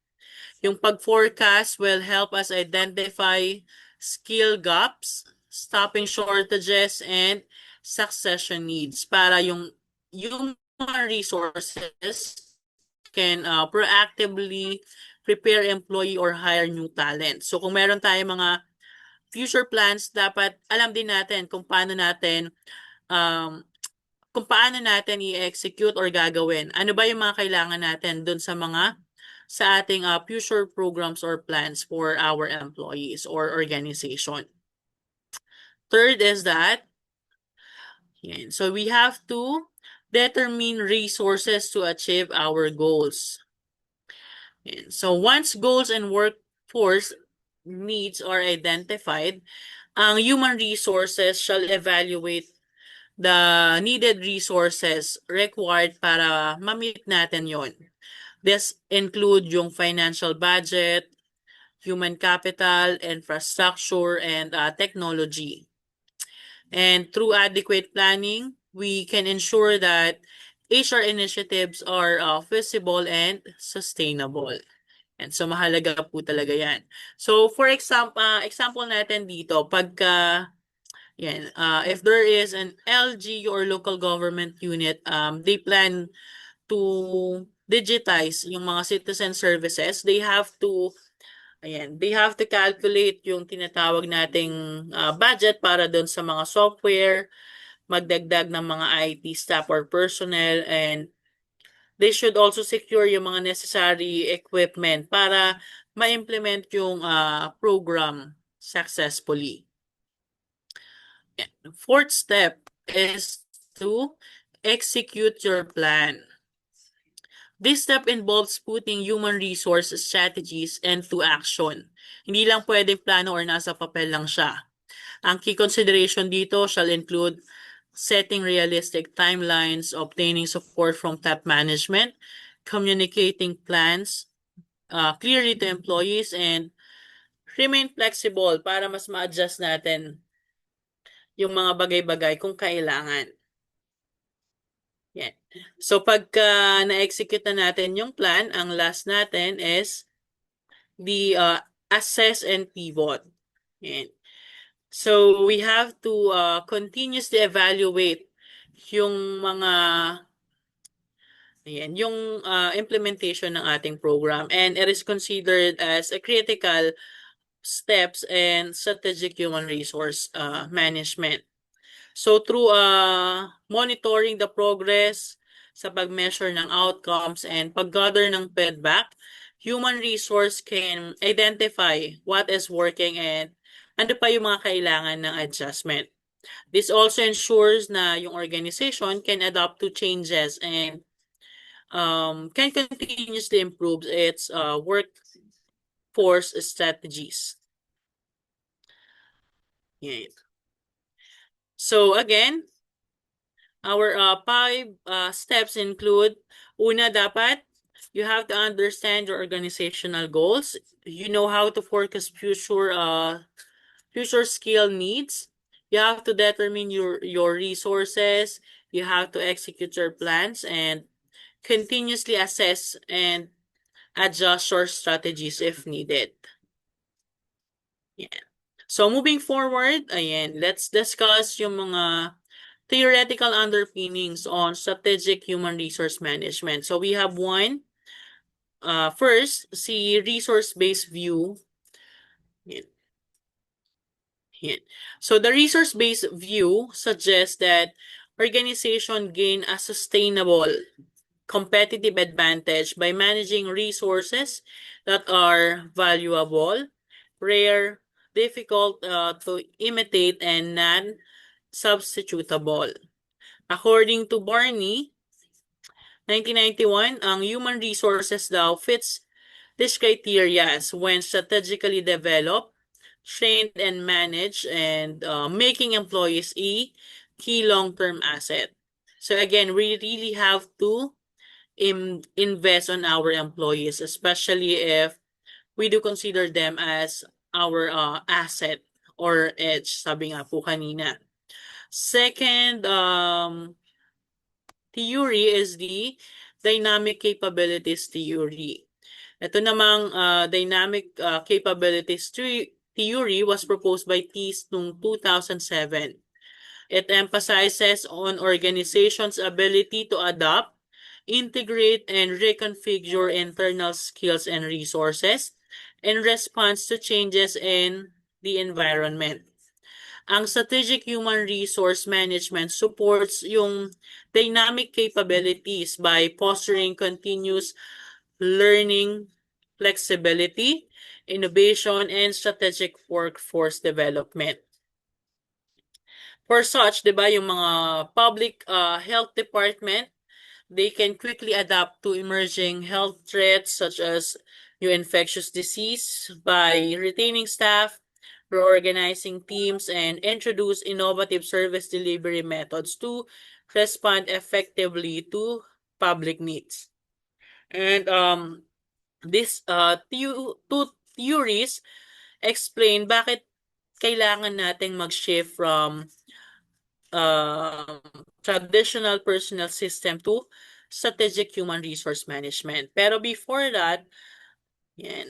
Speaker 2: Yung pag-forecast will help us identify skill gaps, stopping shortages, and succession needs para yung human resources can proactively prepare employee or hire new talent. So kung meron tayong mga future plans, dapat alam din natin kung paano natin i-execute or gagawin. Ano ba yung mga kailangan natin dun sa ating future programs or plans for our employees or organization. Third is that, Yan. So we have to determine resources to achieve our goals. Yan. So once goals and workforce needs are identified, ang human resources shall evaluate the needed resources required para ma-meet natin yon. This include yung financial budget, human capital, infrastructure, and technology. And through adequate planning, we can ensure that HR initiatives are feasible and sustainable. And so mahalaga po talaga yan. So for example natin dito, pagka if there is an LG or local government unit, they plan to digitize yung mga citizen services, they have to calculate yung tinatawag nating budget para doon sa mga software, magdagdag ng mga IT staff or personnel, and they should also secure yung mga necessary equipment para ma-implement yung program successfully. Fourth step is to execute your plan. This step involves putting human resource strategies into action. Hindi lang pwedeng plano or nasa papel lang siya. Ang key consideration dito shall include setting realistic timelines, obtaining support from top management, communicating plans clearly to employees, and remain flexible para mas ma-adjust natin yung mga bagay-bagay kung kailangan. Yan. So pagka na-execute na natin yung plan, ang last natin is the assess and pivot. Yan. So we have to continuously evaluate yung mga yung implementation ng ating program, and it is considered as a critical steps and strategic human resource management. So through monitoring the progress sa pag-measure ng outcomes and pag-gather ng feedback, human resource can identify what is working and ano pa yung mga kailangan ng adjustment. This also ensures na yung organization can adapt to changes and can continuously improve its workforce strategies. Yeah. So again, our 5 steps include, una, dapat you have to understand your organizational goals. You know how to forecast future skill needs. You have to determine your resources. You have to execute your plans and continuously assess and adjust your strategies if needed. Yeah. So moving forward, let's discuss yung mga theoretical underpinnings on strategic human resource management. So we have one. First, si resource-based view. So the resource-based view suggests that organization gain a sustainable competitive advantage by managing resources that are valuable, rare, difficult to imitate, and non-substitutable. According to Barney, 1991, ang human resources daw fits this criteria when strategically developed, trained, and managed, and making employees a key long-term asset. So again, we really have to invest on our employees, especially if we do consider them as our asset or edge, sabi nga po kanina. Second theory is the dynamic capabilities theory. Ito namang dynamic capabilities theory was proposed by Thies noong 2007. It emphasizes on organizations' ability to adapt, integrate, and reconfigure internal skills and resources in response to changes in the environment. Ang strategic human resource management supports yung dynamic capabilities by fostering continuous learning, flexibility, innovation, and strategic workforce development. For such, di ba, yung mga public health department, they can quickly adapt to emerging health threats such as new infectious disease by retaining staff, reorganizing teams, and introduce innovative service delivery methods to respond effectively to public needs. And these two theories explain bakit kailangan nating mag-shift from um, traditional personnel system to strategic human resource management. Pero before that,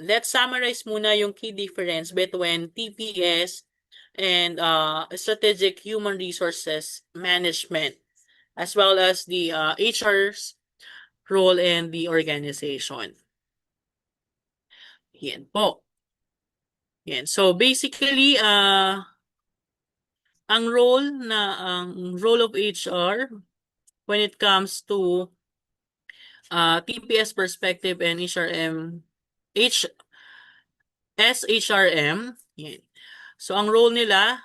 Speaker 2: let's summarize muna yung key difference between TPS and strategic human resources management, as well as the HR's role in the organization. Yan po. Yan. So basically, ang role of HR when it comes to TPS perspective and SHRM. Yan. So ang role nila,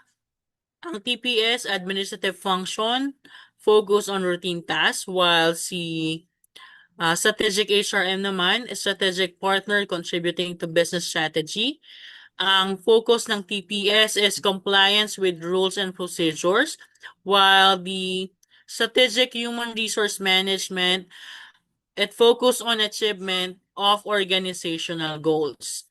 Speaker 2: ang TPS administrative function focus on routine tasks, while si strategic HRM naman, strategic partner contributing to business strategy. Ang focus ng TPS is compliance with rules and procedures, while the strategic human resource management, it focus on achievement of organizational goals.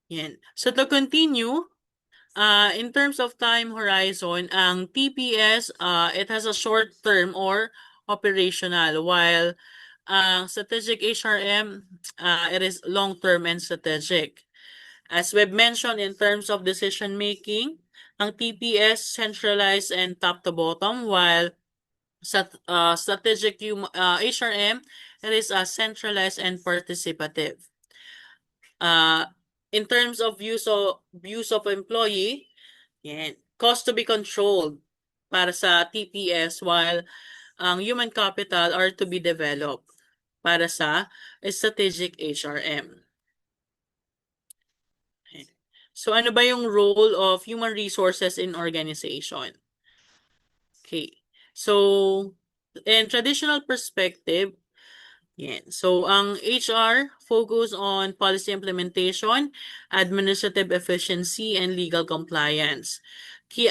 Speaker 2: Yan. So to continue, in terms of time horizon, ang TPS, it has a short term or operational, while strategic HRM, it is long term and strategic. As we've mentioned in terms of decision making, ang TPS centralized and top to bottom, while strategic HRM, it is centralized and participative. In terms of views of employee, cost to be controlled para sa TPS, while ang human capital are to be developed para sa strategic HRM. So ano ba yung role of human resources in organization? Okay. So in traditional perspective, so ang HR focus on policy implementation, administrative efficiency, and legal compliance. Key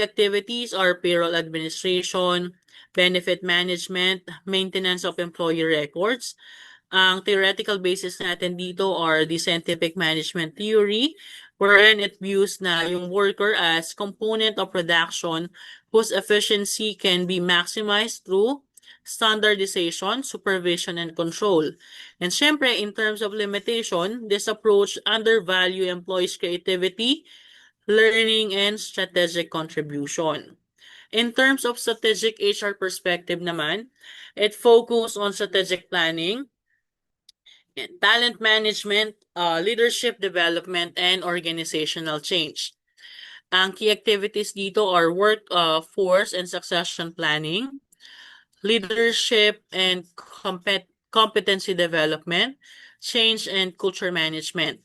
Speaker 2: activities are payroll administration, benefit management, maintenance of employee records. Ang theoretical basis natin dito are the scientific management theory, wherein it views na yung worker as component of production whose efficiency can be maximized through standardization, supervision, and control. And syempre, in terms of limitation, this approach undervalue employees' creativity, learning, and strategic contribution. In terms of strategic HR perspective naman, it focus on strategic planning, talent management, leadership development, and organizational change. Ang key activities dito are workforce and succession planning, leadership and competency development, change and culture management.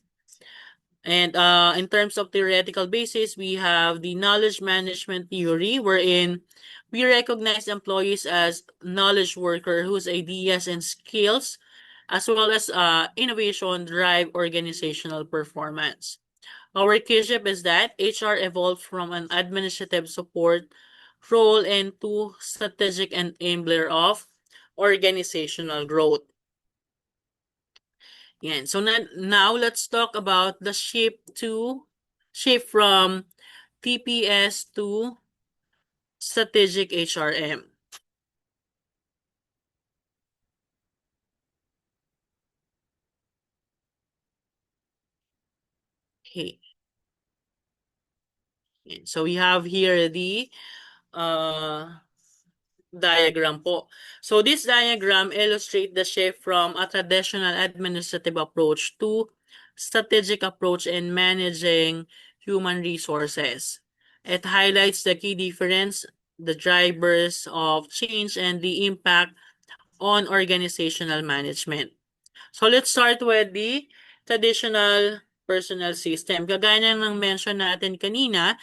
Speaker 2: And in terms of theoretical basis, we have the knowledge management theory, wherein we recognize employees as knowledge worker whose ideas and skills, as well as innovation, drive organizational performance. Our keyship is that HR evolved from an administrative support role into strategic enabler of organizational growth. So now let's talk about the shift from TPS to strategic HRM. Okay. So we have here the diagram po. So this diagram illustrates the shift from a traditional administrative approach to strategic approach in managing human resources. It highlights the key difference the drivers of change, and the impact on organizational management. So let's start with the traditional personnel system. Kagaya ng mention natin kanina,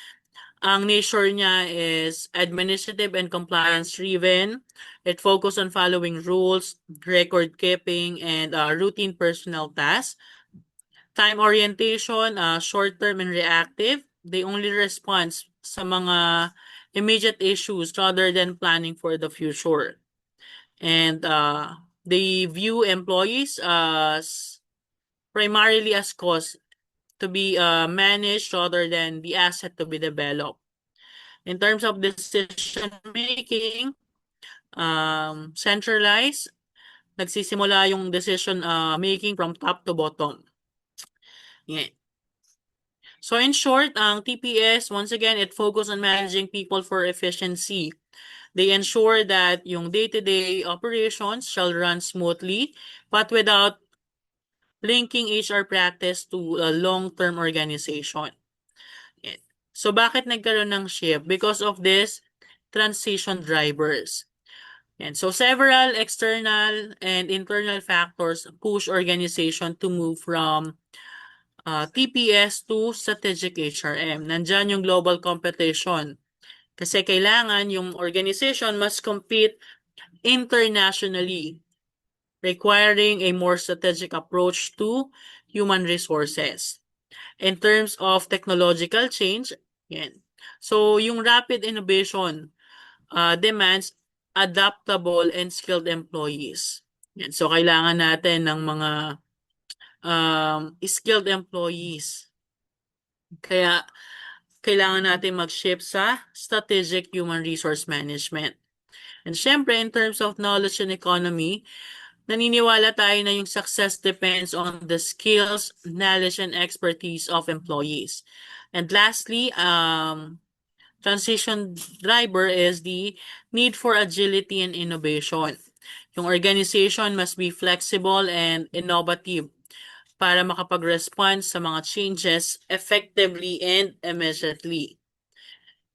Speaker 2: ang nature niya is administrative and compliance driven. It focuses on following rules, record keeping, and routine personnel tasks. Time orientation, short-term and reactive. They only respond sa mga immediate issues rather than planning for the future. And they view employees as primarily as cost to be managed rather than the asset to be developed. In terms of decision making, centralized, nagsisimula yung decision making from top to bottom. Yeah. So in short, ang TPS, once again, it focuses on managing people for efficiency. They ensure that yung day-to-day operations shall run smoothly, but without linking HR practice to a long-term organization. Yan. So bakit nagkaroon ng shift? Because of this transition drivers. Yan. So several external and internal factors push organization to move from TPS to strategic HRM. Nandyan yung global competition. Kasi kailangan yung organization must compete internationally, requiring a more strategic approach to human resources. In terms of technological change, yan. So yung rapid innovation demands adaptable and skilled employees. Yan. So kailangan natin ng mga skilled employees. Kaya kailangan natin mag-shift sa strategic human resource management. And syempre, in terms of knowledge and economy, naniniwala tayo na yung success depends on the skills, knowledge, and expertise of employees. And lastly, transition driver is the need for agility and innovation. Yung organization must be flexible and innovative para makapag-respond sa mga changes effectively and immediately.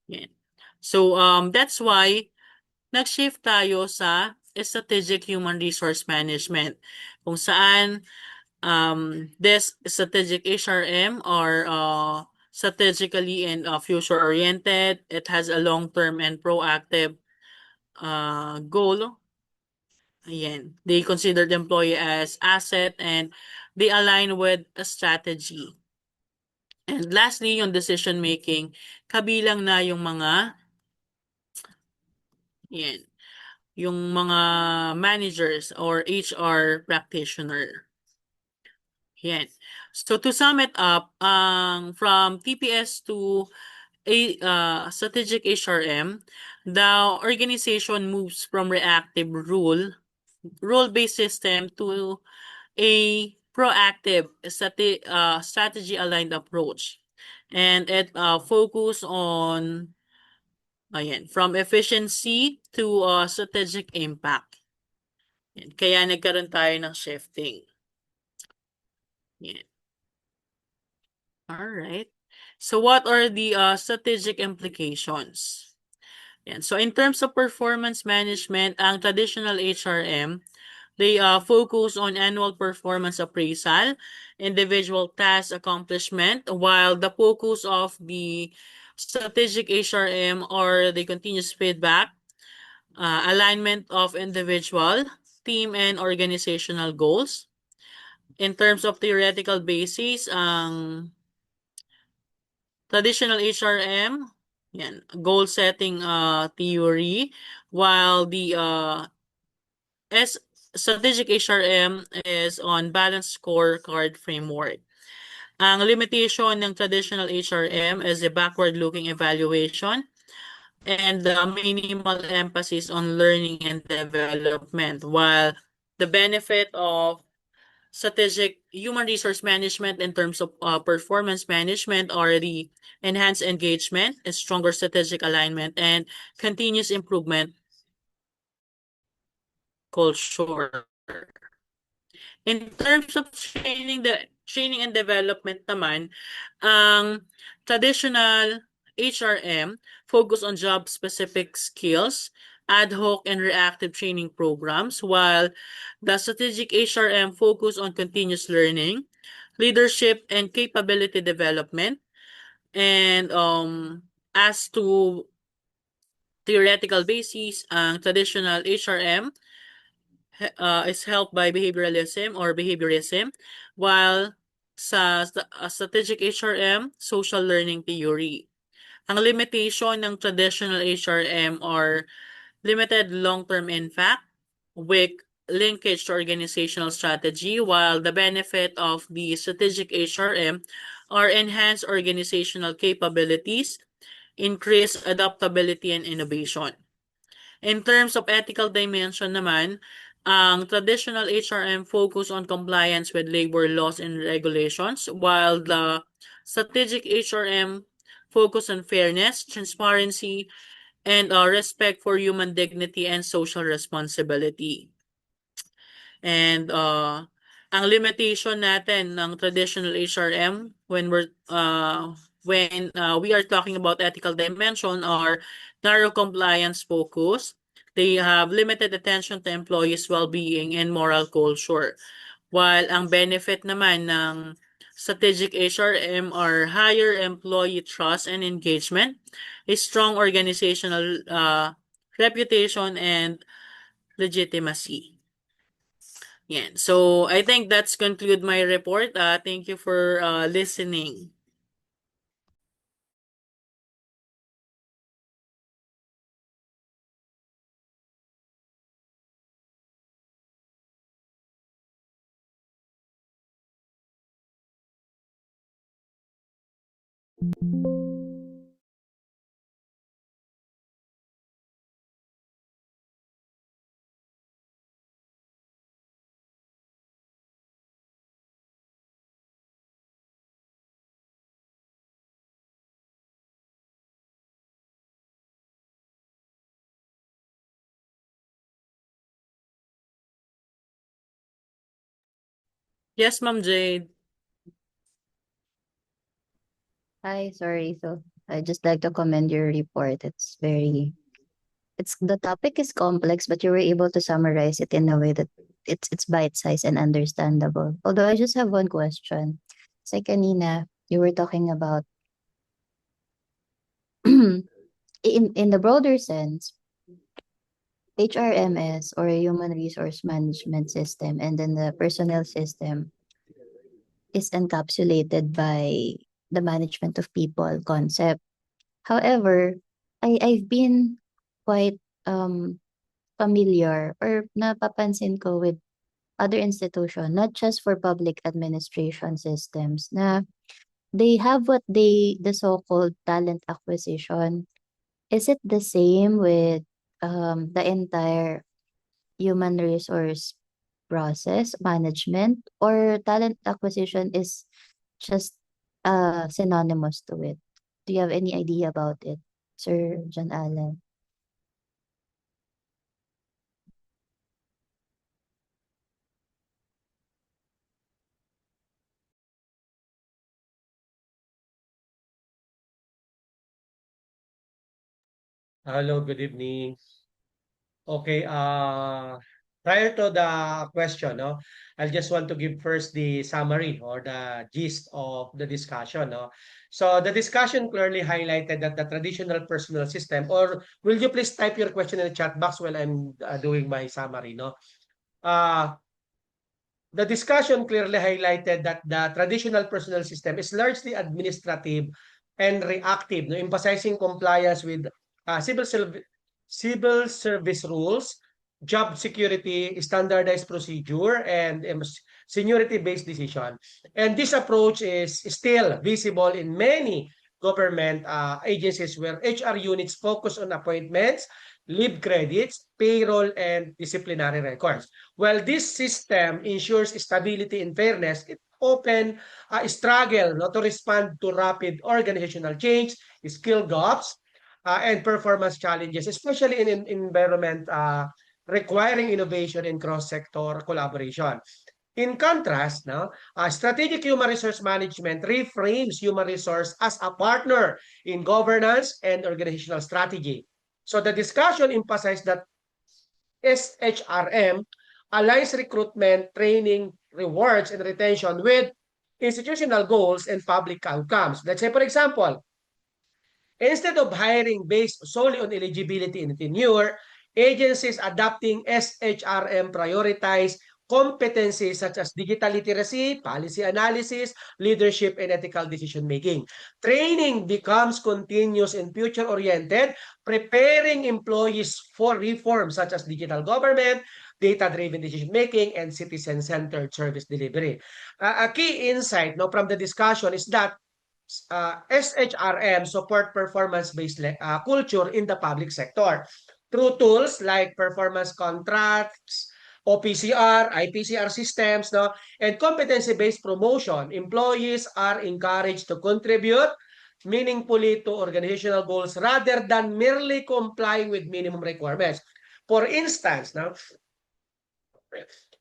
Speaker 2: Yan. So, that's why nag-shift tayo sa strategic human resource management, kung saan this strategic HRM are strategically and future-oriented. It has a long-term and proactive goal. Ayan. They consider the employee as asset and they align with a strategy. And lastly, yung decision making, kabilang na yung mga yan, yung mga managers or HR practitioner. Yan. So to sum it up, from TPS to a strategic HRM, the organization moves from reactive rule-based system to a proactive strategy-aligned approach. And it focus on from efficiency to strategic impact. Yan. Kaya nagkaroon tayo ng shifting. Yan. All right. So what are the strategic implications? Yan. So in terms of performance management, ang traditional HRM, they focus on annual performance appraisal, individual task accomplishment, while the focus of the strategic HRM or the continuous feedback, alignment of individual, team, and organizational goals. In terms of theoretical basis, ang traditional HRM, yan, goal setting theory, while the strategic HRM is on balanced scorecard framework. Ang limitation ng traditional HRM is a backward-looking evaluation and the minimal emphasis on learning and development, while the benefit of strategic human resource management in terms of performance management are the enhanced engagement, a stronger strategic alignment, and continuous improvement culture. In terms of training and development naman, ang traditional HRM focus on job-specific skills, ad hoc and reactive training programs, while the strategic HRM focus on continuous learning, leadership, and capability development. And as to theoretical basis, ang traditional HRM is helped by behavioralism or behaviorism, while strategic HRM, social learning theory. Ang limitation ng traditional HRM are limited long-term impact, weak linkage to organizational strategy, while the benefit of the strategic HRM are enhanced organizational capabilities, increased adaptability, and innovation. In terms of ethical dimension naman, ang traditional HRM focus on compliance with labor laws and regulations, while the strategic HRM focus on fairness, transparency, and respect for human dignity and social responsibility. And ang limitation natin ng traditional HRM when we are talking about ethical dimension are narrow compliance focus. They have limited attention to employees' well-being and moral culture. While ang benefit naman ng strategic HRM are higher employee trust and engagement, a strong organizational reputation, and legitimacy. Yan. So, I think that's conclude my report. Thank you for listening. Yes, Ma'am Jade.
Speaker 4: Hi, sorry. So I just like to commend your report. The topic is complex, but you were able to summarize it in a way that it's bite-sized and understandable. Although I just have one question. Say kanina, you were talking about in the broader sense, HRMS or human resource management system and then the personnel system is encapsulated by the management of people concept. However, I've been quite familiar or napapansin ko with other institution, not just for public administration systems, na they have the so-called talent acquisition. Is it the same with the entire human resource process management, or talent acquisition is just synonymous to it? Do you have any idea about it, Sir John Allen?
Speaker 1: Hello, good evening. Okay, prior to the question, no, I just want to give first the summary or the gist of the discussion, no. So the discussion clearly highlighted that the traditional personal system, or will you please type your question in the chat box while I'm doing my summary, no? The discussion clearly highlighted that the traditional personnel system is largely administrative and reactive, no, emphasizing compliance with civil service rules, job security, standardized procedure, and seniority-based decision. And this approach is still visible in many government agencies where HR units focus on appointments, leave credits, payroll, and disciplinary records. While this system ensures stability and fairness, it often struggle not to respond to rapid organizational change, skill gaps, and performance challenges, especially in environment requiring innovation and cross-sector collaboration. In contrast, no, strategic human resource management reframes human resource as a partner in governance and organizational strategy. So the discussion emphasized that SHRM aligns recruitment, training, rewards, and retention with institutional goals and public outcomes. Let's say, for example, instead of hiring based solely on eligibility and tenure, agencies adopting SHRM prioritize competencies such as digital literacy, policy analysis, leadership, and ethical decision-making. Training becomes continuous and future-oriented, preparing employees for reforms such as digital government, data-driven decision-making, and citizen-centered service delivery. A key insight from the discussion is that SHRM support performance-based culture in the public sector through tools like performance contracts, OPCR, IPCR systems, and competency-based promotion. Employees are encouraged to contribute meaningfully to organizational goals rather than merely complying with minimum requirements. For instance,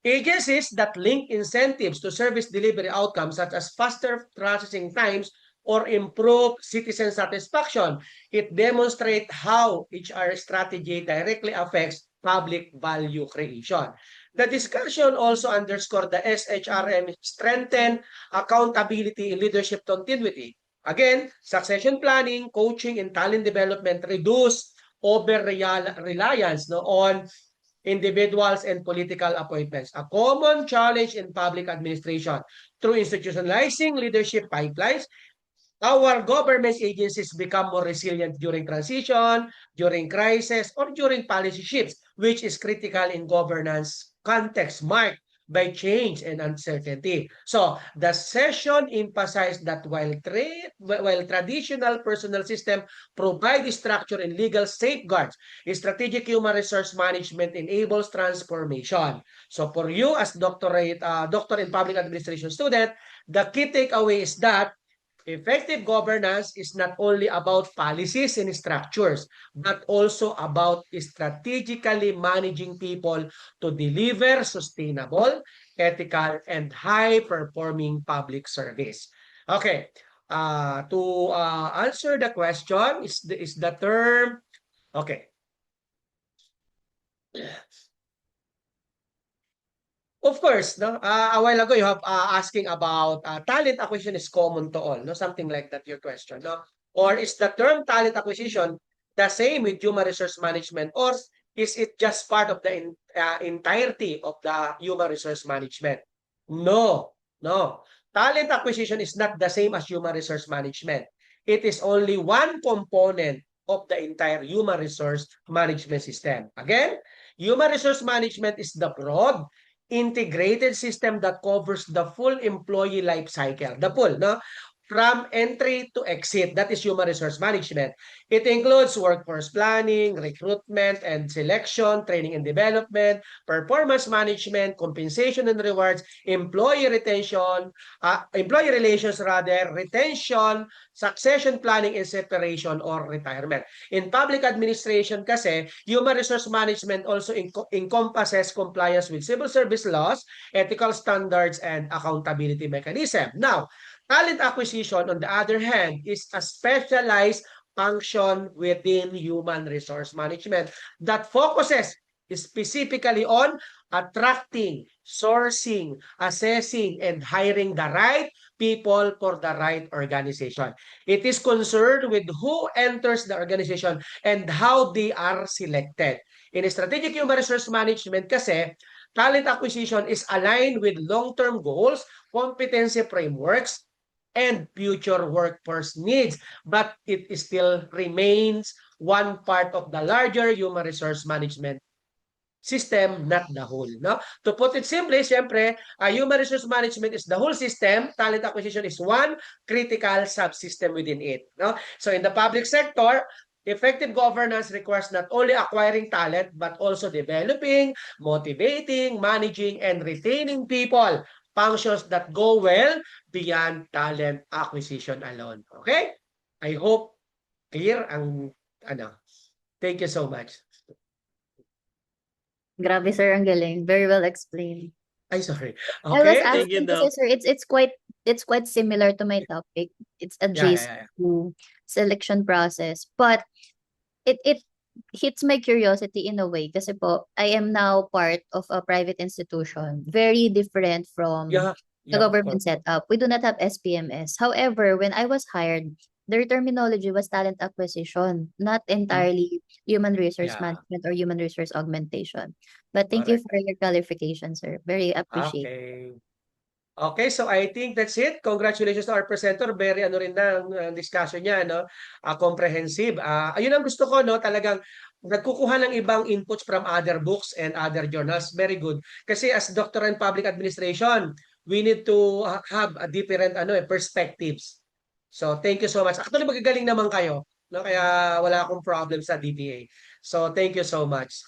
Speaker 1: agencies that link incentives to service delivery outcomes such as faster processing times or improve citizen satisfaction, it demonstrates how HR strategy directly affects public value creation. The discussion also underscored the SHRM strengthen accountability and leadership continuity. Again, succession planning, coaching, and talent development reduce over-reliance on individuals and political appointments. A common challenge in public administration through institutionalizing leadership pipelines, our government agencies become more resilient during transition, during crisis, or during policy shifts, which is critical in governance context marked by change and uncertainty. So the session emphasized that while traditional personal system provide structure and legal safeguards, strategic human resource management enables transformation. So for you as doctor in public administration student, the key takeaway is that effective governance is not only about policies and structures, but also about strategically managing people to deliver sustainable, ethical, and high-performing public service. Okay, to answer the question, is the term, okay. Of course, a while ago you have asking about talent acquisition is common to all, something like that your question, or is the term talent acquisition the same with human resource management, or is it just part of the entirety of the human resource management? No. Talent acquisition is not the same as human resource management. It is only one component of the entire human resource management system. Again, human resource management is the broad integrated system that covers the full employee life cycle, the full, from entry to exit. That is human resource management. It includes workforce planning, recruitment and selection, training and development, performance management, compensation and rewards, employee relations, retention, succession planning and separation or retirement. In public administration kasi, human resource management also encompasses compliance with civil service laws, ethical standards, and accountability mechanism. Now, talent acquisition, on the other hand, is a specialized function within human resource management that focuses specifically on attracting, sourcing, assessing, and hiring the right people for the right organization. It is concerned with who enters the organization and how they are selected. In strategic human resource management kasi, talent acquisition is aligned with long-term goals, competency frameworks, and future workforce needs, but it still remains one part of the larger human resource management system, not the whole. To put it simply, siyempre, human resource management is the whole system. Talent acquisition is one critical subsystem within it. So in the public sector, effective governance requires not only acquiring talent, but also developing, motivating, managing, and retaining people. Functions that go well beyond talent acquisition alone. Okay? I hope clear ang Thank you so much.
Speaker 4: Grabe, sir, ang galing. Very well explained.
Speaker 1: Ay, sorry.
Speaker 4: I was
Speaker 1: Okay,
Speaker 2: Thank you,
Speaker 4: asking kasi
Speaker 2: Doc.
Speaker 4: sir, it's quite similar to my topic. It's
Speaker 1: yeah, yeah,
Speaker 4: adjacent
Speaker 1: yeah.
Speaker 4: to selection process, but it hits my curiosity in a way kasi po I am now part of a private institution, very different from
Speaker 1: Yeah,
Speaker 4: the
Speaker 1: yeah, of
Speaker 4: government
Speaker 1: course.
Speaker 4: setup. We do not have SPMS. However, when I was hired, their terminology was talent acquisition, not
Speaker 1: Mm,
Speaker 4: entirely human resource
Speaker 1: yeah,
Speaker 4: management or human resource augmentation. But thank you
Speaker 1: correct.
Speaker 4: for your clarification, sir. Very appreciate.
Speaker 1: Okay. Okay, so I think that's it. Congratulations to our presenter. Very ano rin na ang discussion niya, no? Comprehensive. Ayun ang gusto ko, no? Talagang nagkukuha ng ibang inputs from other books and other journals. Very good. Kasi as Doctor in Public Administration, we need to have a different perspectives. So thank you so much. Actually, magagaling naman kayo, no? Kaya wala akong problem sa DPA. So thank you so much.